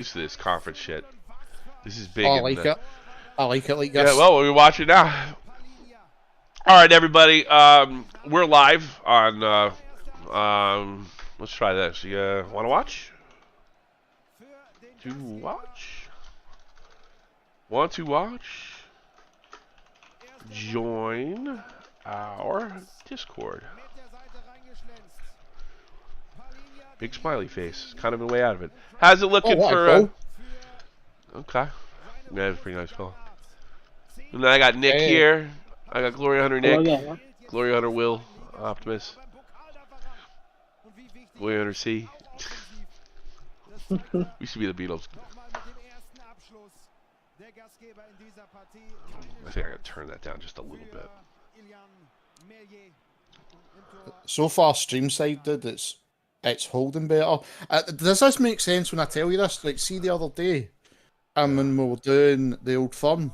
Used to this conference shit. This is big Oh, I in like the. it. I like it like Yeah, this. well, we're watching now. All right, everybody. We're live on. Let's try this. You want to watch? To watch? Want to watch? Join our Discord. Big smiley face. Kind of a way out of it. How's it Oh, looking what a for? goal. Okay. Yeah, it's a pretty nice call. And then I got Nick Eh, here. I got Glory Hunter Hello Nick. there. Glory Hunter Will. Optimus. Glory Hunter C. We should be the Beatles. I think I gotta turn that down just a little bit. so far, stream side, dude, it's holding better. Does this make sense when I tell you this? Like, see the other day, when we were doing the old firm,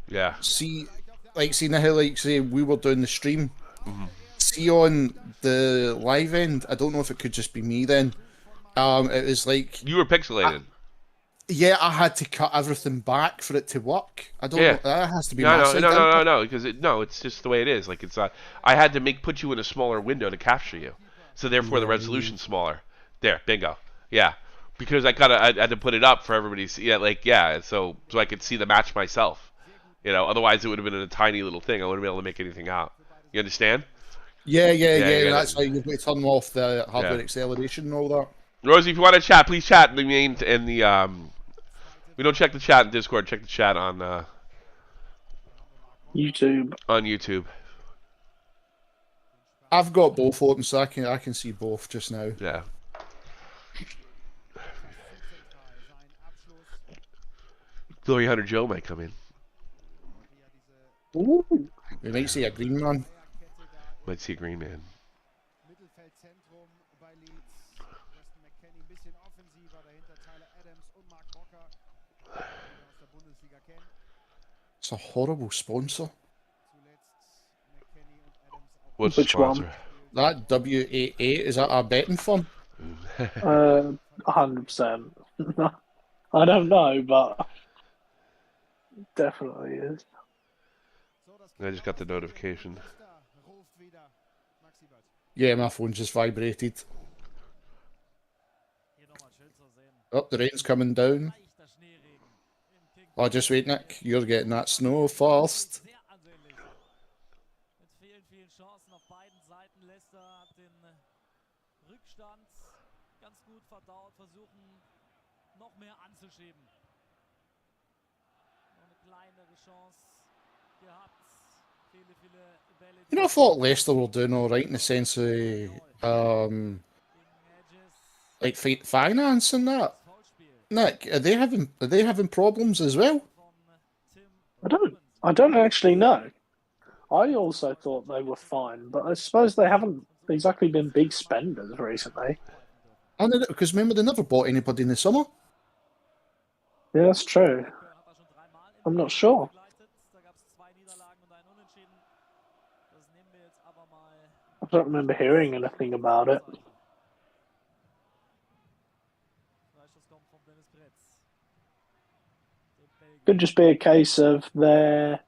Yeah. see now how, like, say, we were doing the stream. Mhm. See on the live end, I don't know if it could just be me then. It was like, You were pixelated. yeah, I had to cut everything back for it to work. I don't Yeah. know. That has to be No, my no, side. no, then. no, no, no. Because it's just the way it is. Like it's not. I had to put you in a smaller window to capture you, so therefore the Right. resolution's smaller. There, bingo. Yeah. Because I had to put it up for everybody to see. Yeah, like yeah. So I could see the match myself. You know, otherwise it would have been in a tiny little thing. I wouldn't be able to make anything out. You understand? Yeah, yeah, Yeah, yeah. yeah, That's why you've got to turn off the hardware Yeah. acceleration and all that. Rosie, if you want to chat, please chat in the main in the We don't check the chat in Discord. Check the chat YouTube. on YouTube. I've got both open, so I can see both just now. Yeah. Glory Hunter Joe might come in. Ooh. We might see a green man. Might see a green man. It's a horrible sponsor. What's the Which one? sponsor? That W88, is that a betting firm? 100%. I don't know, but definitely is. I just got the notification. Yeah, my phone just vibrated. Oh, the rain's coming down. Oh, just wait, Nick. You're getting that snow first. You know, I thought Leicester were doing all right in the sense of, like finance and that. Nick, are they having problems as well? I don't actually know. I also thought they were fine, but I suppose they haven't exactly been big spenders recently. I don't know, because remember they never bought anybody in the summer. Yeah, that's true. I'm not sure. I don't remember hearing anything about it. Could just be a case of they're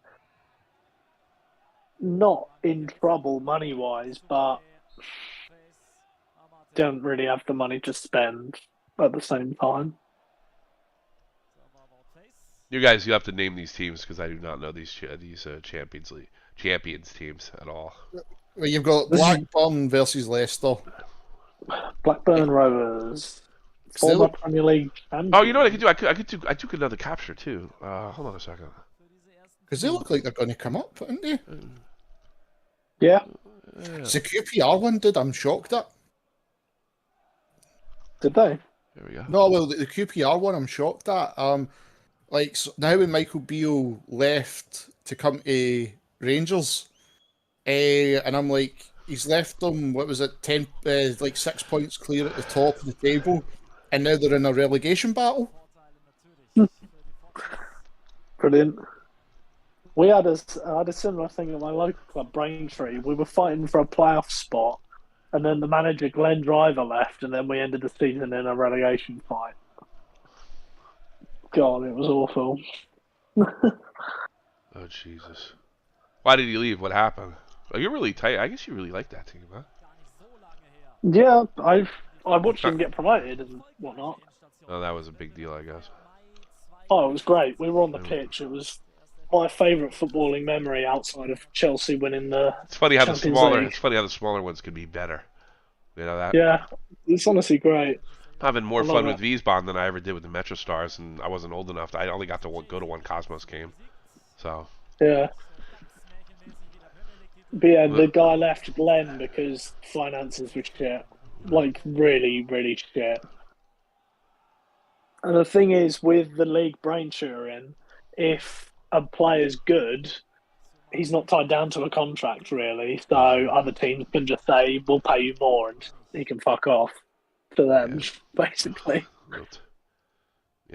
not in trouble money-wise, but don't really have the money to spend at the same time. You guys, you have to name these teams because I do not know these champions teams at all. Well, you've got Blackburn versus Leicester. Blackburn Rovers, former Premier League champions. Oh, you know what I could do? I took another capture too. Hold on a second. Because they look like they're going to come up, aren't they? Yeah. It's a QPR one, dude. I'm shocked at. Did they? There we go. No, well, the QPR one, I'm shocked at. Like so now when Michael Beale left to come to Rangers, and I'm like, he's left them. What was it? 6 points clear at the top of the table, and now they're in a relegation battle. Brilliant. I had a similar thing at my local club, Braintree. We were fighting for a playoff spot, and then the manager Glenn Driver left, and then we ended the season in a relegation fight. God, it was awful. Oh Jesus! Why did he leave? What happened? Oh, you're really tight. I guess you really like that team, huh? Yeah, I watched him get promoted and whatnot. Oh, that was a big deal, I guess. Oh, it was great. We were on the pitch. It was my favourite footballing memory outside of Chelsea winning the It's funny how the Champions smaller. League. It's funny how the smaller ones could be better. You know that? Yeah, it's honestly great. I'm having more I love fun with it. Wiesbaden than I ever did with the Metro Stars, and I wasn't old enough. I only got to go to one Cosmos game. So. Yeah. But yeah, the guy left Glenn because finances were shit. Like, really, really shit. And the thing is, with the league brain tutoring, if a player's good, he's not tied down to a contract, really. So other teams can just say, we'll pay you more, and he can fuck off to them, basically.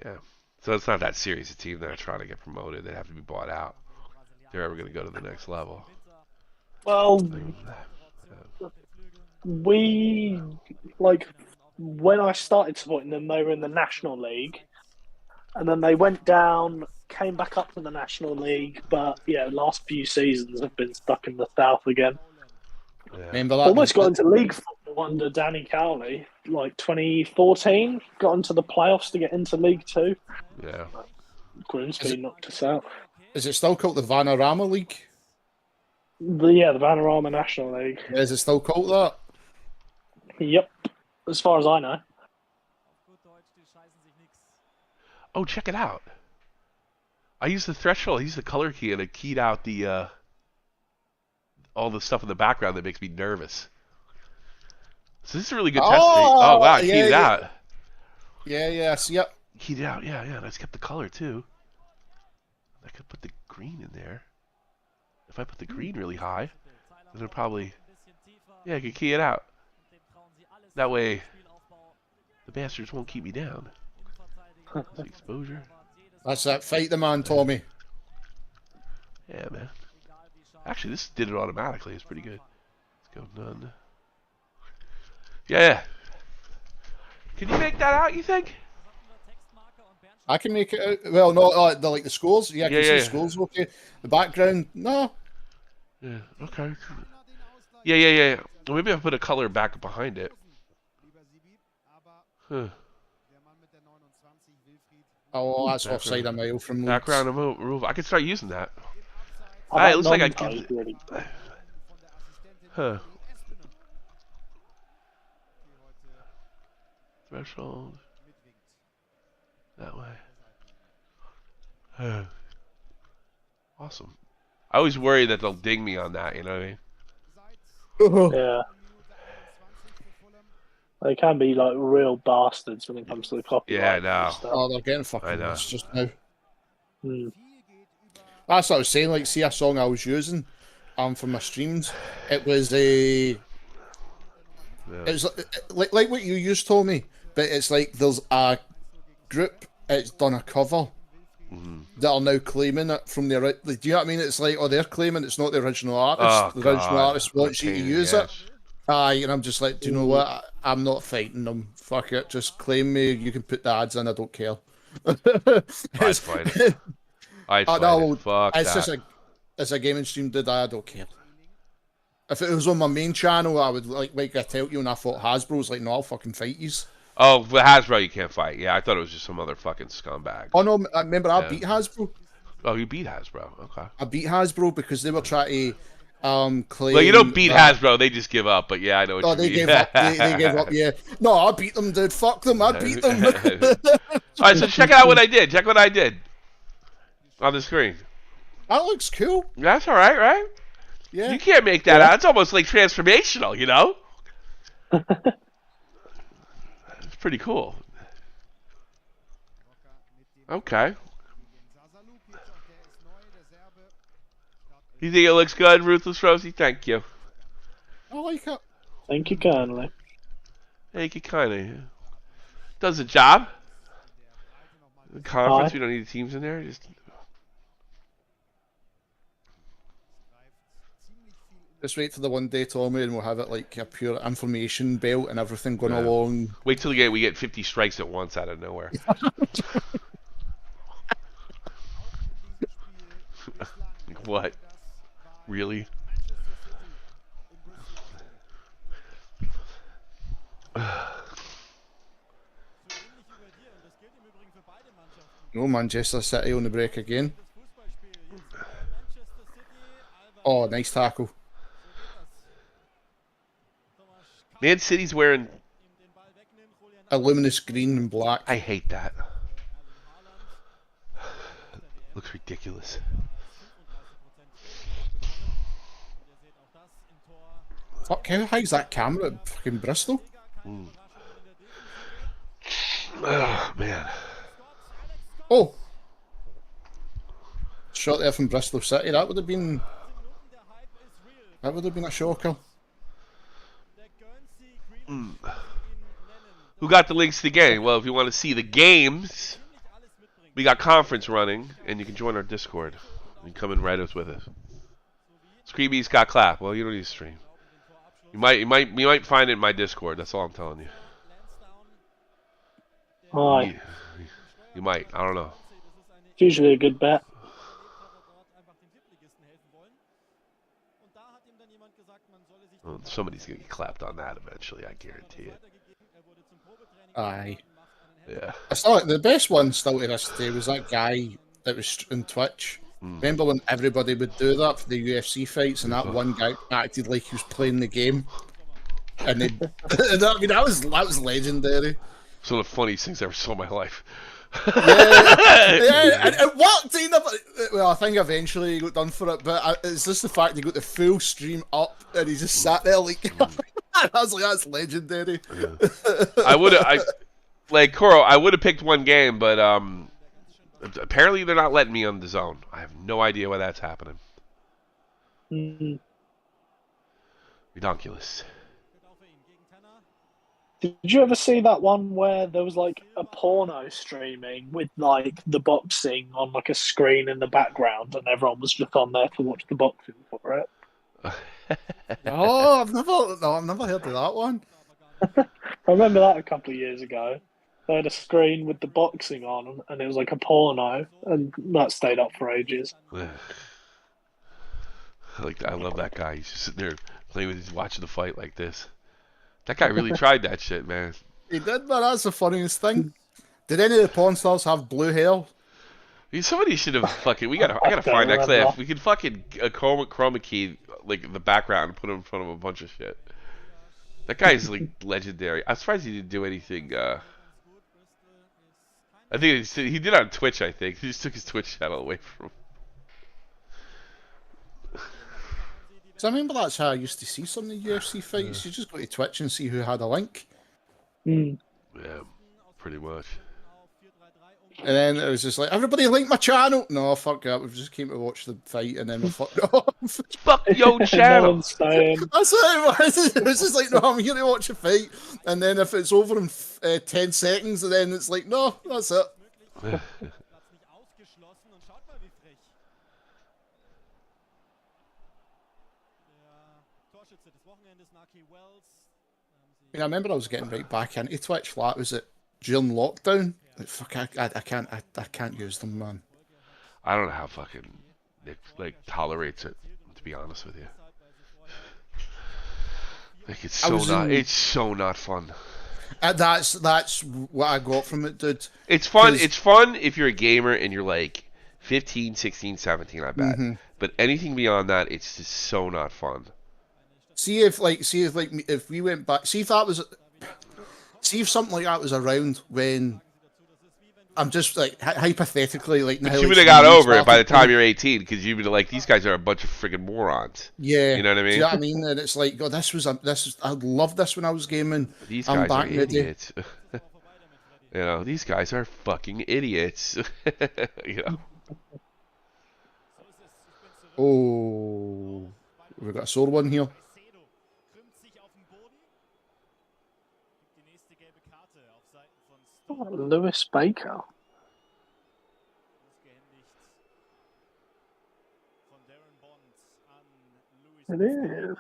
Yeah. So it's not that serious a team that are trying to get promoted. They have to be bought out. They're ever going to go to the next level. Well, when I started supporting them, they were in the National League, and then they went down, came back up to the National League, but yeah, last few seasons have been stuck in the South again. Yeah. Remember that? Almost got into league football under Danny Cowley, like 2014, got into the playoffs to get into League Two. Yeah. Grimsby knocked us out. Is it still called the Vanarama League? The Vanarama National League. Is it still called that? Yep, as far as I know. Oh, check it out. I used the threshold. I used the color key, and it keyed out the all the stuff in the background that makes me nervous. So this is a really good test. Oh wow, I keyed it out. Yeah, yep. Keyed it out. Yeah. Let's get the color too. I could put the green in there. If I put the green really high, then it'll probably... Yeah, I could key it out. That way, the bastards won't keep me down. Exposure. That's that. Fight the man, Tommy. Yeah, man. Actually, this did it automatically. It's pretty good. Let's go none. Yeah. Can you make that out, you think? I can make it out. Well, no, the scores. Yeah, I can see the scores. Okay. The background, no. Yeah. Okay. Yeah. Well, maybe I'll put a color back behind it. Huh. Oh, that's offside a mile from background remove. I could start using that. It looks like I can. Huh. Threshold. That way. Awesome. I always worry that they'll ding me on that, you know what I mean? Yeah. They can be like real bastards when it comes to the copyright. Yeah, I know. Oh, they're getting fucking I know. this just now. Mm. That's what I was saying. Like, see a song I was using for my streams. It was a. It was like what you used, Tommy, but it's like there's a group. It's done a cover that are now claiming it from the. Like, do you know what I mean? It's like, they're claiming it's not the original artist. The original artist wants you to use it. And I'm just like, do you know what? I'm not fighting them. Fuck it. Just claim me. You can put the ads in. I don't care. I'd fight it. I'd fight it. Fuck it's that. just it's a gaming stream. I don't care. If it was on my main channel, I would like I tell you, and I thought Hasbro's like, no, I'll fucking fight yous. Oh, but Hasbro you can't fight. Yeah, I thought it was just some other fucking scumbag. Oh no, I remember I beat Hasbro. Oh, you beat Hasbro. Okay. I beat Hasbro because they were trying to claim. Well, you don't beat Hasbro; they just give up. But yeah, I know what you they mean. gave up. They gave up. Yeah. No, I beat them, dude. Fuck them. I beat them. All right, so check out what I did. Check what I did on the screen. That looks cool. That's all right, right? Yeah. You can't make that out. It's almost like transformational, you know? It's pretty cool. Okay. You think it looks good, Ruthless Rosie? Thank you. I like it. Thank you kindly. Thank you kindly. Does the job. The conference, we don't need the teams in there. Just wait for the one day, Tommy, and we'll have it like a pure information belt and everything going along. Wait till we get 50 strikes at once out of nowhere. What? Really? No, Manchester City on the break again. Oh, nice tackle. Man City's wearing... A luminous green and black. I hate that. Looks ridiculous. Fuck, how high's that camera at fucking Bristol? Oh, man. Oh! Shot there from Bristol City. That would have been... That would have been a shocker. Who got the links to the game? Well, if you want to see the games, we got conference running, and you can join our Discord. You can come and write us with us. Screamy Scott Clap. Well, you don't need to stream. You might find it in my Discord. That's all I'm telling you. Right. You might. I don't know. It's usually a good bet. Well, somebody's gonna get clapped on that eventually. I guarantee it. Aye. Yeah. I thought the best one still to this day was that guy that was on Twitch. Remember when everybody would do that for the UFC fights, and that one guy acted like he was playing the game, and then I mean that was legendary. It's one of the funniest things I ever saw in my life. Yeah, and it worked. Well, I think eventually he got done for it, but it's just the fact he got the full stream up and he just sat there like. I was like, that's legendary. Yeah. I would have, like Koro, I would have picked one game, but apparently they're not letting me on the zone. I have no idea why that's happening. Redonkulous. Did you ever see that one where there was like a porno streaming with like the boxing on like a screen in the background, and everyone was just on there to watch the boxing for it? Oh, I've never heard of that one. I remember that a couple of years ago. They had a screen with the boxing on, and it was like a porno, and that stayed up for ages. I love that guy. He's just sitting there playing with, he's watching the fight like this. That guy really tried that shit, man. He did, man. That's the funniest thing. Did any of the porn stars have blue hair? Somebody should have fucking. I gotta find that clip. We could fucking chroma key like the background and put him in front of a bunch of shit. That guy's like legendary. I'm surprised he didn't do anything. I think he did on Twitch. I think he just took his Twitch channel away from him. So I remember that's how I used to see some of the UFC fights. You just go to Twitch and see who had a link. Yeah, pretty much. And then it was just like, everybody link my channel. No, fuck that. We just came to watch the fight and then we fucked off. Fuck your channel. That's what it was. It was just like, no, I'm here to watch a fight. And then if it's over in 10 seconds, then it's like, no, that's it. I mean, I remember I was getting right back into Twitch. Flat was it during lockdown? Like, fuck, I can't use them, man. I don't know how fucking Nick tolerates it. To be honest with you, like it's so not fun. That's what I got from it, dude. It's fun. It's fun if you're a gamer and you're like 15, 16, 17. I bet. But anything beyond that, it's just so not fun. See if we went back. See if something like that was around when. I'm just like hypothetically like. But you would have got over it by the time you're 18 because you'd be like, these guys are a bunch of friggin' morons. Yeah, you know what I mean. Do you know what I mean? And it's like, God, I loved this when I was gaming. These guys are idiots. You know, these guys are fucking idiots. You know. Oh, we've got a sore one here. Lewis Baker. It is.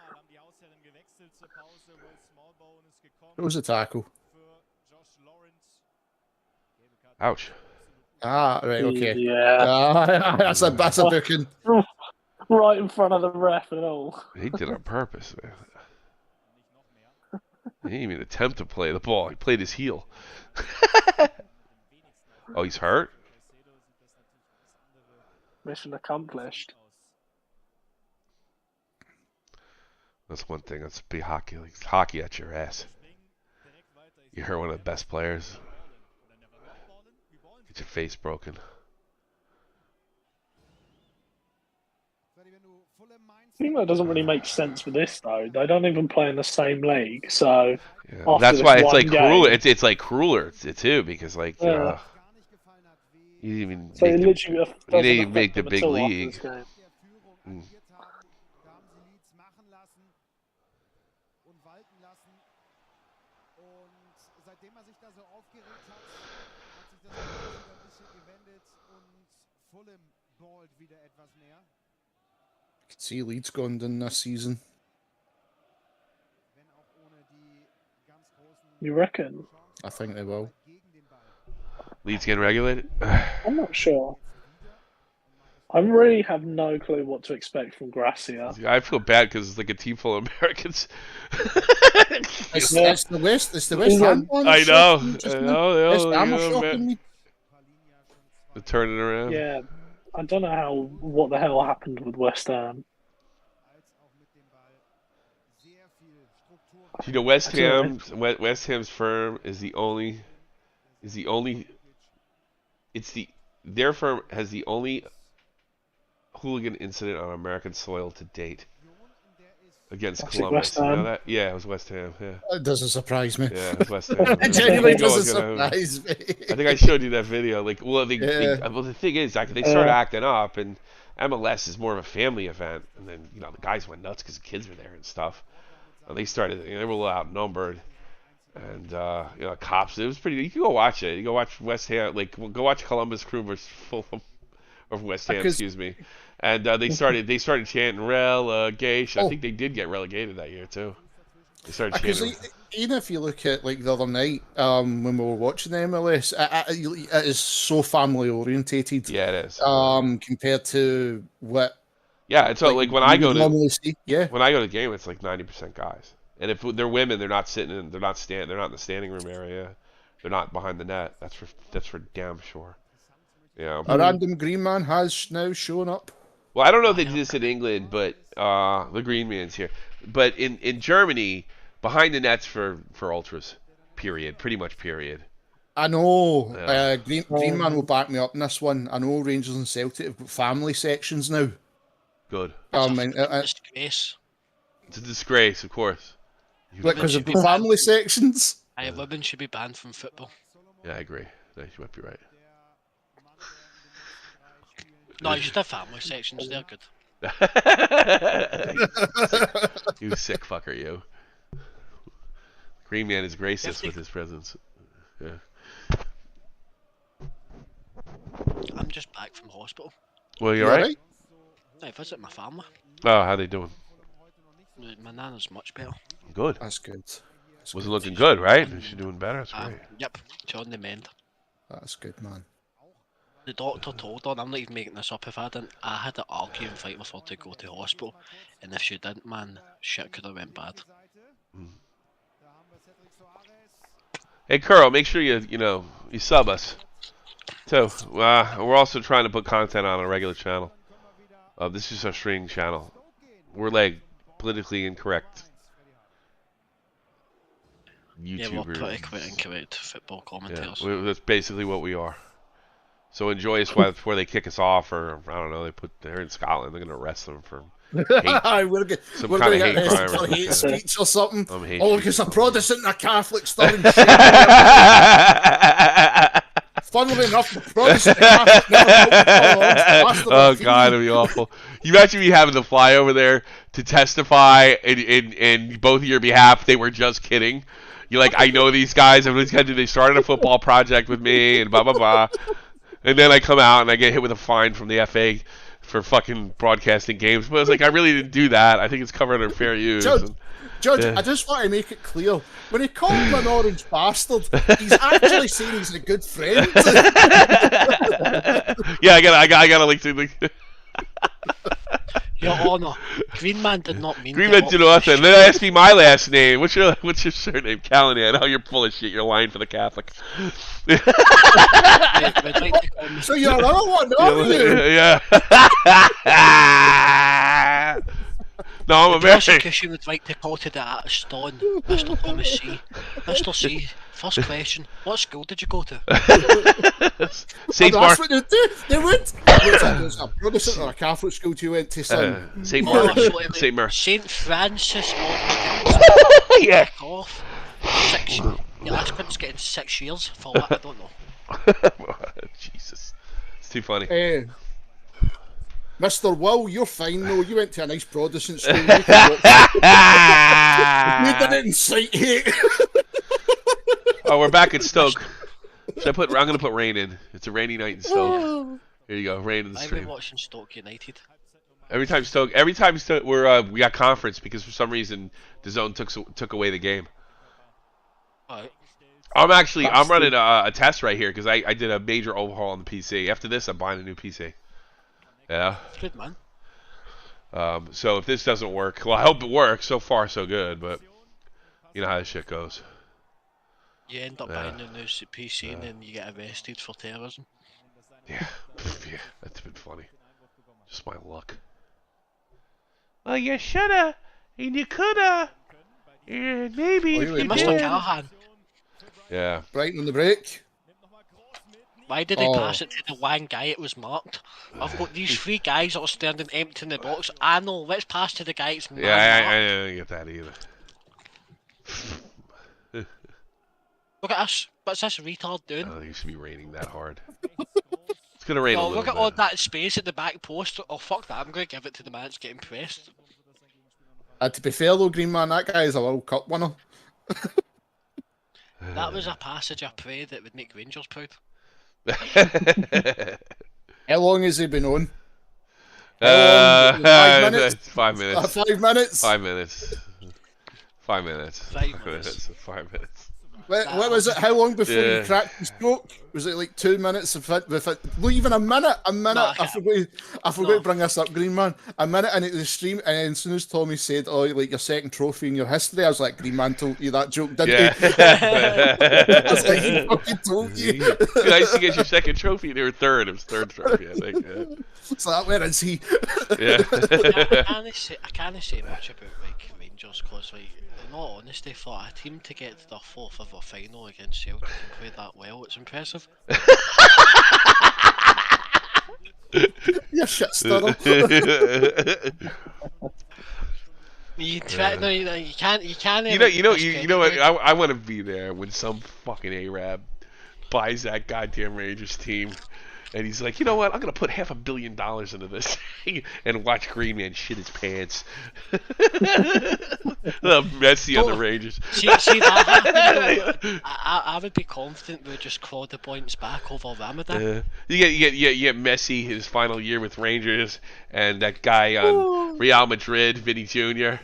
It was a tackle. Ouch. Ah, right, okay. Yeah. That's a booking. right in front of the ref and all. He did it on purpose, man. He didn't even attempt to play the ball. He played his heel. Oh, he's hurt? Mission accomplished. That's one thing. That's be hockey. Like, hockey at your ass. You hurt one of the best players. Get your face broken. I think that doesn't really make sense for this though. They don't even play in the same league, so Yeah. That's this why it's one like game- crueler. It's like crueler too, because like Yeah. you didn't even so make it the- literally you doesn't didn't even affect make the them big at all after league. this game. Mm. I could see Leeds going down this season. You reckon? I think they will. Leeds getting regulated. I'm not sure. I really have no clue what to expect from Gracia. I feel bad because it's like a team full of Americans. It's, Yeah. it's the West. It's the West Yeah. Ham one. I know. shocking me just I now. know. West Ham are Yeah, shocking man. me. They're turning around. Yeah, I don't know what the hell happened with West Ham. You know, West I don't Ham. West Ham's firm is the only. Their firm has the only hooligan incident on American soil to date against Was it Columbus. West You know Ham? that? Yeah, it was West Ham. Yeah, It doesn't surprise me. yeah, it was West Ham. It genuinely I know doesn't it's gonna- surprise me. I think I showed you that video. Like, well, Yeah. well, the thing is, like, they started acting up, and MLS is more of a family event, and then the guys went nuts because the kids were there and stuff. And they started, they were a little outnumbered, and cops. It was pretty. You can go watch it. You go watch West Ham. Like, go watch Columbus Crew versus Fulham, or West Ham, Because- excuse me. And they started chanting relegation. I Oh. think they did get relegated that year too. They started Because chanting. even if you look at like the other night, when we were watching the MLS, it is so family orientated. Yeah, it is. Compared to what Yeah, and so like when you I go would to normally see, yeah. when I go to the game, it's like 90% guys. And if they're women, they're not they're not in the standing room area. They're not behind the net. That's for damn sure. Yeah. A random green man has now shown up. Well, I don't know if they do this in England, but the Green Man's here. But in Germany, behind the net's for ultras. Period. Pretty much period. I know. Yeah. Green man will back me up in this one. I know Rangers and Celtic have got family sections now. Good. And, Disgrace. It's a disgrace, of course. because of should the be family sections. Women should be banned from football. Yeah, I agree. No, you might be right. No, you should have family sections. They're good. You sick fucker, you. Green Man is gracious with his presence. Yeah. I'm just back from hospital. Well, you You alright? I visit my family. Oh, how they doing? My nana's much better. Good. That's good. That's Was good. looking good, right? Is she doing better? That's great. Yep, she's on the mend. That's good, man. The doctor told her, and I'm not even making this up, I had to argue and fight with her to go to hospital, and if she didn't, man, shit could have went bad. Hey, Curl, make sure you sub us. So, we're also trying to put content on a regular channel. This is our streaming channel. We're like politically incorrect Yeah, YouTubers. we're pretty quite incorrect football Yeah, commentators. that's basically what we are. So enjoy us while before they kick us off, or I don't know. They're in Scotland. They're gonna arrest them for we're going some to kind of get hate arrested crime. for hate speech or something. Some hate Oh, speech. because a Protestant and a Catholic stirring shit. Funnily enough, the Protestant and Catholic never voted for Lord. Oh God, it'd be awful. You imagine me having to fly over there to testify in both of your behalf. They were just kidding. You're like, I know these guys. They started a football project with me, and blah blah blah. And then I come out and I get hit with a fine from the FA for fucking broadcasting games. But I was like, I really didn't do that. I think it's covered under fair use. Judge, Yeah. I just want to make it clear. When he called him an orange bastard, he's actually saying he's a good friend. Yeah, I gotta like to. Your Honour, Green Man did not mean Green Man did nothing. Then ask me my last name. What's your surname? Callahan. Oh, you're full of shit. You're lying for the Catholic. We'd like to call So you're another one, aren't you? Yeah. No, I'm The American. prosecution would like to call to the Stone, Mr. Thomas C. Mr. C, first question, what school did you go to? St. Mark. That's what they do. They would. What's a Protestant or a Catholic school you went to, son? St. Oh, Mark. so it St. Mark. was St. Francis Yeah. off. 6. The last one's getting 6 years for what? I don't know. Jesus. It's too funny. Mr. Will, you're fine though. You went to a nice Protestant school. You didn't incite hate. Oh, we're back at Stoke. I'm gonna put rain in. It's a rainy night in Stoke. Here you go, rain in the I've stream. been watching Stoke United. Every time Stoke, we got conference because for some reason the zone took away the game. Alright. I'm running a test right here because I did a major overhaul on the PC. After this, I'm buying a new PC. Yeah. Good man. So if this doesn't work, well, I hope it works. So far, so good, but you know how this shit goes. You end up buying a new PC and then you get arrested for terrorism. Yeah, yeah, that's been funny. Just my luck. Well, you shoulda, and you coulda, and maybe if you Mr. did. Callahan, Yeah. Brighton on the break. why did he pass it to the one guy it was marked? I've got these 3 guys that are standing empty in the box. I know, let's pass to the guy it's Yeah, I marked. didn't get that either. Look at us. What's this retard I doing? don't think it should be raining that hard. It's gonna rain a Oh, little look at bit. all that space at the back post. Oh, fuck that. I'm going to give it to the man that's getting pressed. To be fair though, Green Man, that guy is a World Cup winner. That was a passage I prayed that would make Rangers proud. How long has he been on? 5 minutes? 5 minutes. 5 minutes. 5 minutes. 5 minutes. 5 minutes. 5 minutes. What was it? How long before Yeah. you cracked the stroke? Was it like 2 minutes? No, even a minute. A minute. No, I forgot to bring this up, Green Man. A minute into the stream, and then as soon as Tommy said, "Oh, like your second trophy in your history," I was like, "Green Man told you that joke, didn't he?" I was like, "He fucking told you." Nice to get your second trophy. They were third. It was third trophy, I think. Yeah. So that where is he? Yeah. I can't say much about like Rangers because, like, in all honesty, for a team to get to their 4th ever final against Celtic and play that well, it's impressive. You shit stirrer. You try, no, you can't. You know what? I want to be there when some fucking Arab buys that goddamn Rangers team, and he's like, you know what? I'm gonna put $500 million into this thing and watch Green Man shit his pants. Messi on the Rangers. See that happen, I would be confident we'd just claw the points back over Ramadan. You get Messi his final year with Rangers, and that guy on Real Madrid, Vinny Jr.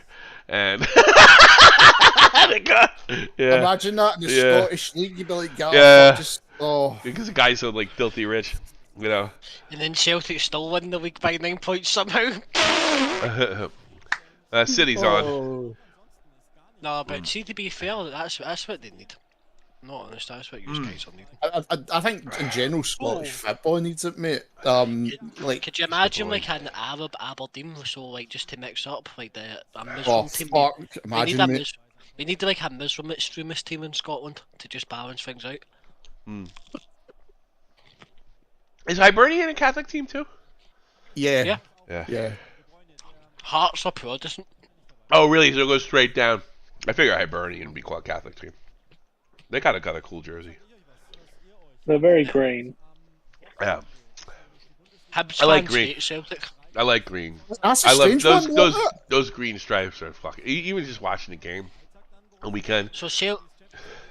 and the guy, yeah, Imagine that in the Yeah. Scottish League. You'd be like, "God, Yeah. just oh." because the guy's so like filthy rich, you know. And then Celtic still win the league by 9 points somehow. City's on. Oh. No, but see, to be fair, that's what they need. No, honest, that's what you guys are needing. I think in general Scottish football needs it, mate. Like, Could you imagine like an Arab Aberdeen, so like just to mix up like a oh Muslim team? fuck, We need imagine, a mate. we need like a Muslim extremist team in Scotland to just balance things out. Is Hibernian a Catholic team too? Yeah, Yeah. yeah. Hearts are Protestant. Oh, really? So it goes straight down. I figure Hibernian would be quite a Catholic team. They kind of got a cool jersey. They're very green. Yeah, Hibs I like fans green. hate Celtic. I like green. That's a I love strange those one. those What? those green stripes are fucking. Even just watching the game on weekend, So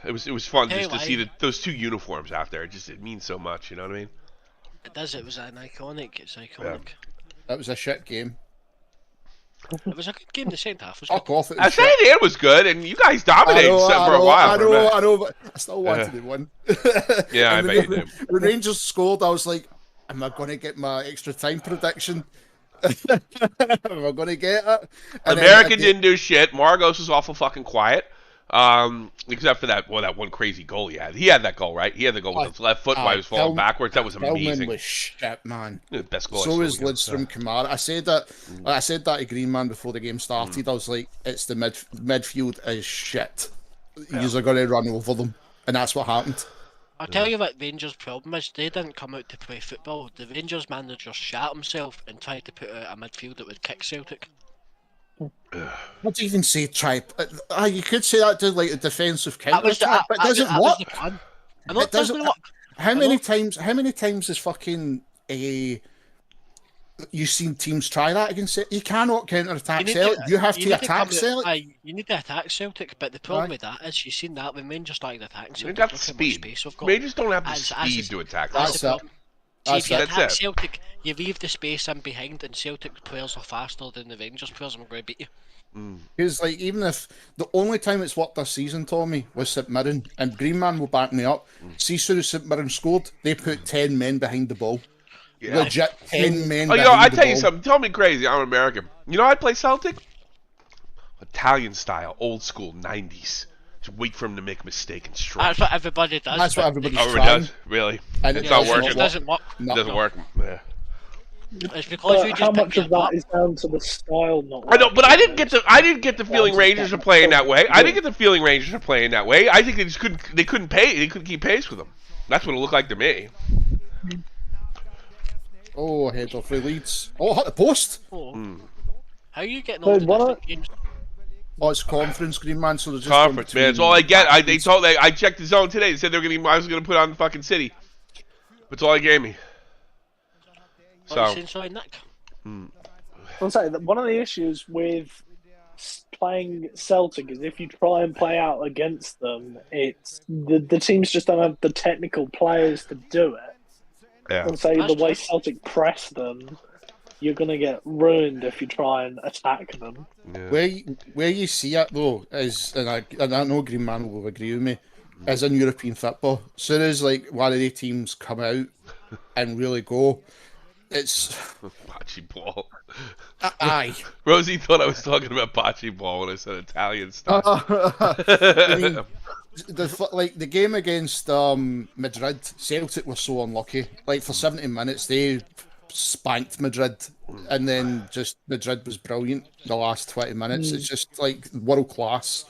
it was fun Hey, just to why? see those two uniforms out there. It means so much. You know what I mean? it does. It was an iconic. It's iconic. That was a shit game. It was a good game. The second half was Fuck good. off. It I was said shit. it was good, and you guys dominated for a while. I know, but I still wanted to win. Yeah, I And bet you when, did. when Rangers scored, I was like, am I going to get my extra time prediction? We're going to get it. And then American at the- didn't do shit. Margos was awful fucking quiet. Except for that one crazy goal he had. He had that goal, right? He had the goal with his left foot while he was falling backwards. That was Tillman amazing. was shit, man. Best goal. So is Lidstrom Kamara. I said that to Green Man before the game started. I was like, it's the midfield is shit. You're going to run over them, and that's what happened. I'll tell you what Rangers' problem is, they didn't come out to play football. The Rangers manager shat himself and tried to put out a midfield that would kick Celtic. What do you even say, try? You could say that to like a defensive counter was the- attack, but it doesn't that was work. the plan. I know It it doesn't doesn't- work. How I many know. times has fucking you've seen teams try that against it? You cannot counter attack Celtic. You have to need attack come out- Celtic. You need to attack Celtic, but the problem Aye. with that is you've seen that when Rangers started attacking They Celtic, got the look how much speed. space we've got. Rangers don't have the As- speed as- to attack. That's That's the it. problem. See, if you That's attack it. Celtic, you leave the space in behind, and Celtic players are faster than the Rangers players, and we're going to beat you. Because like even if the only time it's worked this season, Tommy, was St Mirren, and Green Man will back me up. See, as soon as St Mirren scored, they put 10 men behind the ball. Yeah. Legit 10 men. Oh, behind yo, I the tell you ball. something. Tell me crazy. I'm American. You know, I play Celtic. Italian style, old school, 90s. Just wait for him to make a mistake and strike. That's what everybody does. That's what but everybody's Oh, it trying. does? Really? And It's it not does working. It doesn't work. No. It doesn't work. Yeah. It's because you But just how pick much your of that part. is down to the style not I know, but I didn't working? get the feeling Rangers are playing that way. I didn't get the feeling Rangers are playing that way. I think they just couldn't keep pace with them. That's what it looked like to me. Oh, header for Leeds. Oh, hit the post. Oh. How are you getting So all the why different games? Oh, it's conference, Green Man. So they're just Conference, going man. It's between all I get. I matches. checked the zone today. They said I was gonna put on fucking City. That's all they gave me. What are you So saying, sorry, Nick? I'll say that one of the issues with playing Celtic is if you try and play out against them, it's the teams just don't have the technical players to do it. yeah. And say That's the way true. Celtic press them, you're going to get ruined if you try and attack them. Yeah. Where you see it though is, and I know Green Man will agree with me, is in European football. As soon as like one of the teams come out and really go, it's Bocce ball. aye. Rosie thought I was talking about bocce ball when I said Italian stuff. I mean, the game against Madrid, Celtic were so unlucky. Like for 70 minutes, they spanked Madrid, and then just Madrid was brilliant. The last 20 minutes, it's just like world class.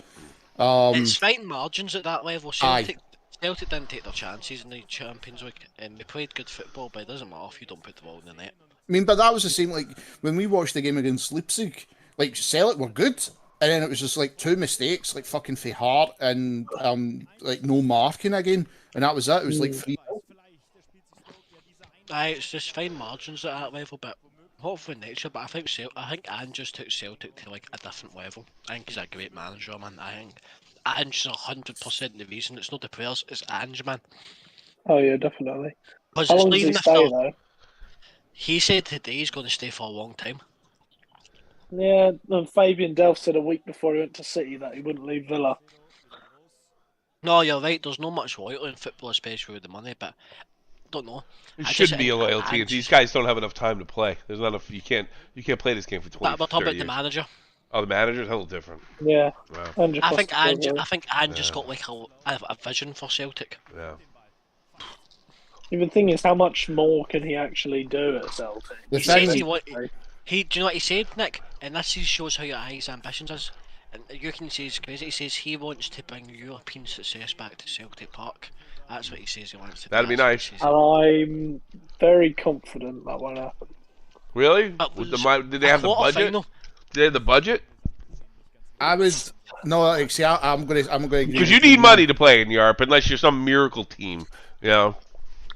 It's fine margins at that level. Aye. Celtic didn't take their chances in the Champions League, and they played good football, but it doesn't matter if you don't put the ball in the net. I mean, but that was the same. Like when we watched the game against Leipzig, like Celtic were good, and then it was just like two mistakes, like fucking for Hart and like no marking again, and that was it. It was like 3-0. Aye, it's just fine margins at that level, but hopefully next year. But I think Ange took Celtic to like a different level. I think he's a great manager, man. I think Ange's 100% the reason. It's not the players, it's Ange, man. Oh yeah, definitely. Because How it's long not does he even stay if though? he said today he's going to stay for a long time. Yeah, and Fabian Delph said a week before he went to City that he wouldn't leave Villa. No, you're right. There's not much loyalty in football, especially with the money. But don't know. There I should just be a think loyalty. Ange- These guys don't have enough time to play. There's not enough. You can't play this game for 20, But we're talking 30 about the years. manager. Oh, the manager's a little different. Yeah, Wow. Ange I think Ange. Postecoglou. I think Ange's got like a vision for Celtic. Yeah. The thing is, how much more can he actually do at Celtic? The He thing says is- he want. Do you know what he said, Nick? And this shows how high his ambitions is. And you can see it's crazy. He says he wants to bring European success back to Celtic Park. That's what he says he wants to do. That'd be That's nice. what he says. I'm very confident that won't happen. Really? That With was did they a have the budget? quarter-final. Did they have the budget? I would no, like, see, I'm gonna agree Because with you Green need Man. money to play in Europe, unless you're some miracle team. You know.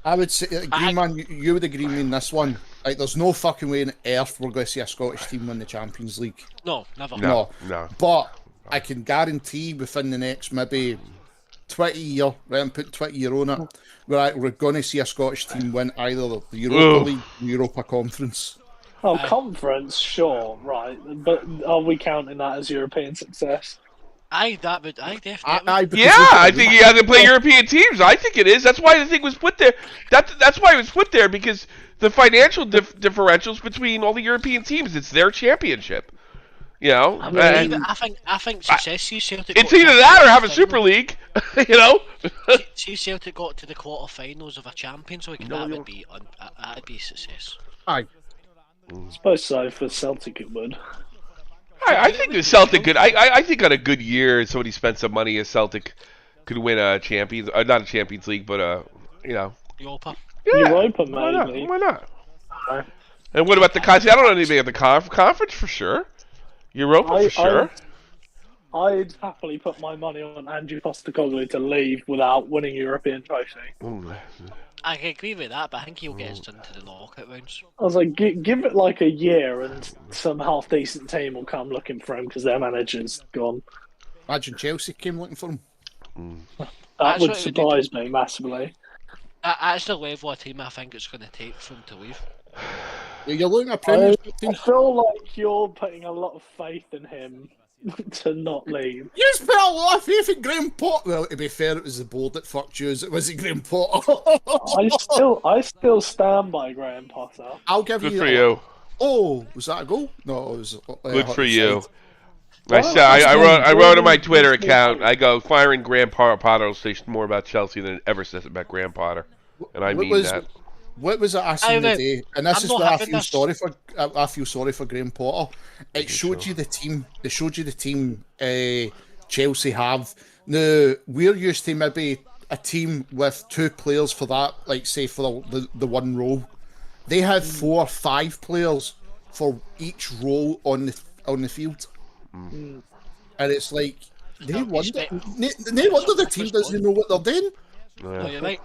I would say, Green Man, you would agree with me in this one. Like, there's no fucking way on earth we're going to see a Scottish team win the Champions League. No, never. No. No. But I can guarantee within the next maybe 20 year, right, I'm putting 20 year on it, we're going to see a Scottish team win either the Europa Ugh. League, the Europa Conference. Oh, conference, sure, right. But are we counting that as European success? I definitely. Because Yeah, look at I it, think he had to play European teams. I think it is. That's why the thing was put there. That's why it was put there, because the financial differentials between all the European teams. It's their championship. You know, I I think success. See Celtic. it's got to either the that or have a quarterfinals. Super League. You know. See Celtic got to the quarterfinals of a Champions League. That would be that'd be a success. aye. I suppose so. For Celtic, it would. I think the Celtic could. I think on a good year, somebody spent some money, a Celtic could win a Champions, not a Champions League, but you know. Europa. Yeah, Europa, why not? maybe. Why not? Aye. And what about the conference? I don't know anything about the conference for sure. Europa for sure. I'd happily put my money on Andrew Postecoglou to leave without winning European trophy. I can agree with that, but I think he'll get us into the knockout rounds. I was like, give it like a year, and some half decent team will come looking for him because their manager's gone. Imagine Chelsea came looking for him. That That's would what we did. surprise me massively. That's the level of team I think it's going to take for him to leave. You're looking at a Premiership I team. feel like you're putting a lot of faith in him to not leave. You put a lot of faith in Graham Potter. Well, to be fair, it was the board that fucked you. It wasn't Graham Potter. I still stand by Graham Potter. I'll give Good you. for you. Oh, was that a goal? No, it was. Good for you. Well, I wrote on my Twitter account. I go, firing Graham Potter will say more about Chelsea than it ever says about Graham Potter, and I mean that. What was it I seen the day? And this I'm is not where I having feel this. sorry for. I feel sorry for Graham Potter. It showed you the team. They showed you the team Chelsea have. Now we're used to maybe a team with 2 players for that, like say for the one role. They had 4 or 5 players for each role on the field, and it's like they wonder the team doesn't know what they're doing. No, you're right.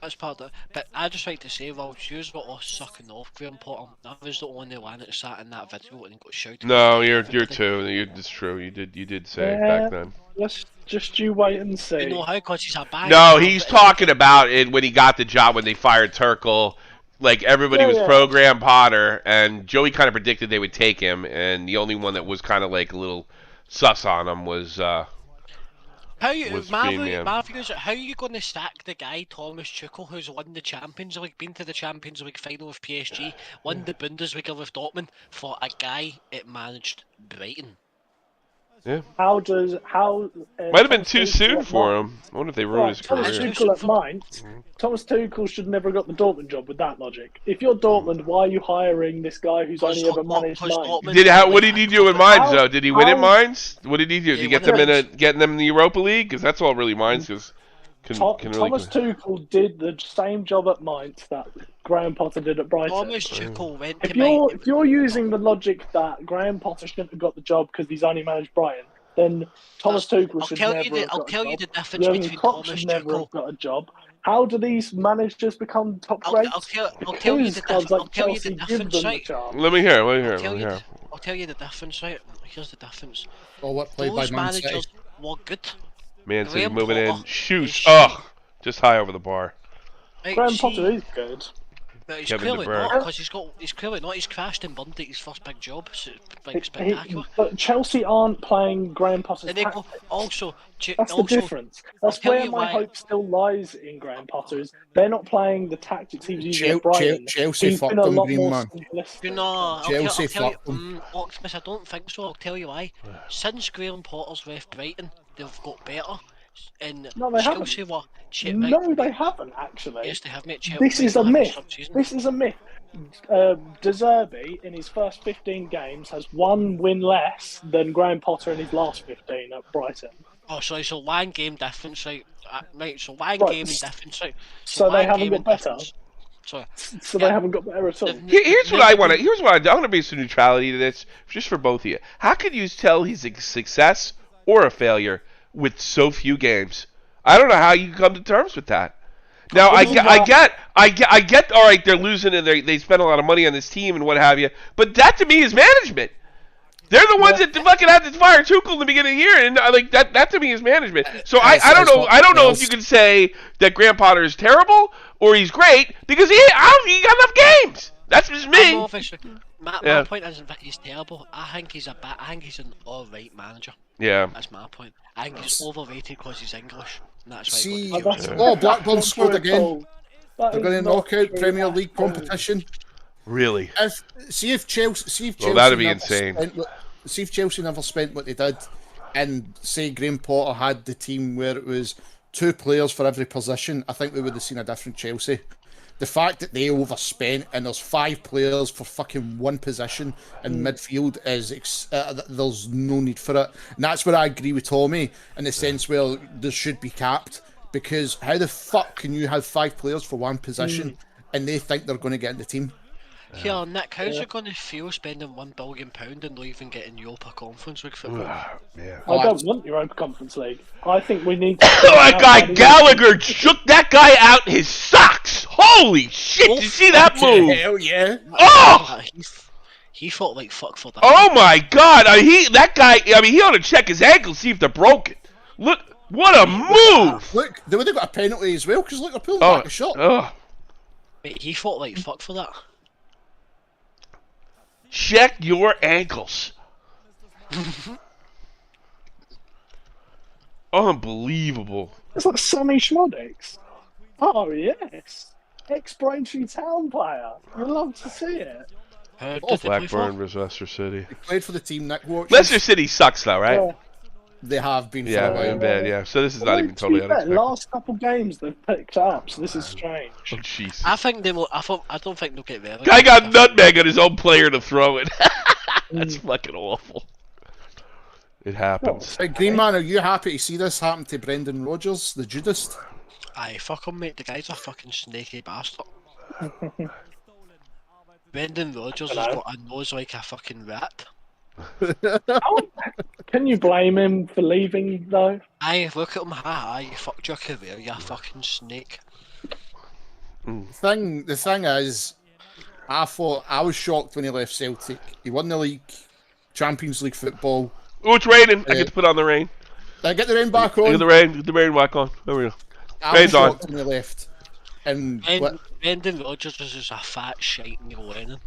That's part of it. But I just like to say, well, you were all sucking off Graham Potter. I was the only one that sat in that video and got shouted. No, you're too. It's true. You did say it back then. Let's just you wait and see. You know how? Because he's a bad. No, he's talking about it when he got the job when they fired Turkel. Like everybody was pro Graham Potter, and Joey kind of predicted they would take him, and the only one that was kind of like a little sus on him was. How you, was my Green view Man. is, how are you going to stack the guy Thomas Tuchel who's won the Champions League, been to the Champions League final with PSG, won the Bundesliga with Dortmund, for a guy that managed Brighton? How Might have been too soon for him. I wonder if they ruined his Thomas career. Tuchel at Mainz. Thomas Tuchel should never have got the Dortmund job with that logic. If you're Dortmund, why are you hiring this guy who's only ever managed Mainz? What did he do in Mines though? Did he win in how- Mines? What did he do? Did he He get won them in getting them in the Europa League? Because that's all really Mines. Because Thomas Tuchel did the same job at Mainz that Graham Potter did at Brighton. Thomas Tuchel went If to Mainz. if you're using the logic that Graham Potter shouldn't have got the job because he's only managed Brighton, then Thomas Tuchel should never have got a I'll tell you job. the difference Jurgen between Klopp Thomas should never Tuchel. have got a job. How do these managers become top I'll grades? tell you the Clubs difference. like I'll tell you the Chelsea give difference, them the right? chance. let me hear. I'll tell you the difference, right? Here's the difference. Oh, what played by Those Man City. managers were good. Man City Graham moving in. Potter Shoot. is Ugh. Just high over the bar. Right, Graham see, Potter is good. but he's Kevin clearly De Bruyne. not, because he's clearly not. He's crashed in Burnley, his first big job. So, like, spectacular. But Chelsea aren't playing Graham Potter's And then go, tactics. also, That's the difference. That's tell where you my why. hope still lies in Graham Potter. Is they're not playing the tactics he was using Chel- at Brighton. Chelsea He's fucked been a them, lot Green more Man. simplistic. You know, Chelsea I'll tell you, fucked them. Optimus, I don't think so. I'll tell you why. Since Graham Potter's left Brighton, they've got better. And No, they haven't. Chelsea were. No, they haven't actually. Yes, they have, mate. This is a myth. Sub-season. This is a myth. De Zerbi in his first 15 games has 1 win less than Graham Potter in his last 15 at Brighton. Oh, so it's a one game difference, right? Right, so one Right, game in difference, right? so they one haven't game got in better? difference. So So Yeah. they haven't got better at all. Here's what I want to. Here's what I want to be some neutrality to this, just for both of you. How could you tell he's a success or a failure with so few games? I don't know how you come to terms with that. Now I get. All right, they're losing and they spend a lot of money on this team and what have you. But that to me is management. They're the ones that fucking had to fire Tuchel in the beginning of the year, and like that. That to me is management. So I don't know. I don't know if you can say that Graham Potter is terrible or he's great because he got enough games. That's just me. obviously, my Yeah. point isn't that he's terrible. I think he's I think he's an alright manager. Yeah. That's my point. I think he's overrated because he's English. And that's why See, he got the job. oh, Blackburn Not scored true at again. all. That They're is going to not knock out true Premier at League all. competition. Really? See if Chelsea Well, that'd be never insane. See if Chelsea never spent what they did, and say Graham Potter had the team where it was 2 players for every position. I think we would have seen a different Chelsea. The fact that they overspent and there's 5 players for fucking 1 position in midfield is there's no need for it. And that's where I agree with Tommy in the sense where there should be capped, because how the fuck can you have 5 players for 1 position and they think they're going to get in the team? Here, Nick, how's it going to feel spending £1 billion and not even getting Europa Conference League football? Yeah. I don't want Europa Conference League. I think we need to. That guy Gallagher shook that guy out his socks. Holy shit! Did you see that move? Hell yeah. Oh! He fought like fuck for that. Oh my God! That guy. I mean, he ought to check his ankles, see if they're broken. Look, what a move! Look, they would have got a penalty as well, because look, they're pulling back the shot. Oh. Mate, he fought like fuck for that. Check your ankles. Unbelievable. It's like Sonny Schmoddix. Oh yes, ex-Braintree Town player. You love to see it. Who did they play Blackburn for? versus Leicester City. They played for the team Nick watches. Leicester City sucks though, right? Yeah. They have been for Yeah, a while. in bad, yeah. So this is Well, not even to be totally fair, unexpected. last couple games they've picked up, so this is strange. Oh, jeez. I think they will. I don't think they'll get relegated. Guy got nutmeg on his own player to throw it. That's fucking awful. It happens. Hey, Green Man, are you happy to see this happen to Brendan Rodgers, the Judas? Aye, fuck him, mate. The guy's a fucking snaky bastard. Brendan Rodgers has got a nose like a fucking rat. Can you blame him for leaving though? Aye, look at him. Aye, you fucked your career, you fucking snake. The thing is, I was shocked when he left Celtic. He won the league, Champions League football. Oh, it's raining. I get to put on the rain. Did I get the rain back Get on? the rain back on. There we go. I was rain's on. shocked when he left. And Brendan Rodgers was just a fat shite Neil Lennon.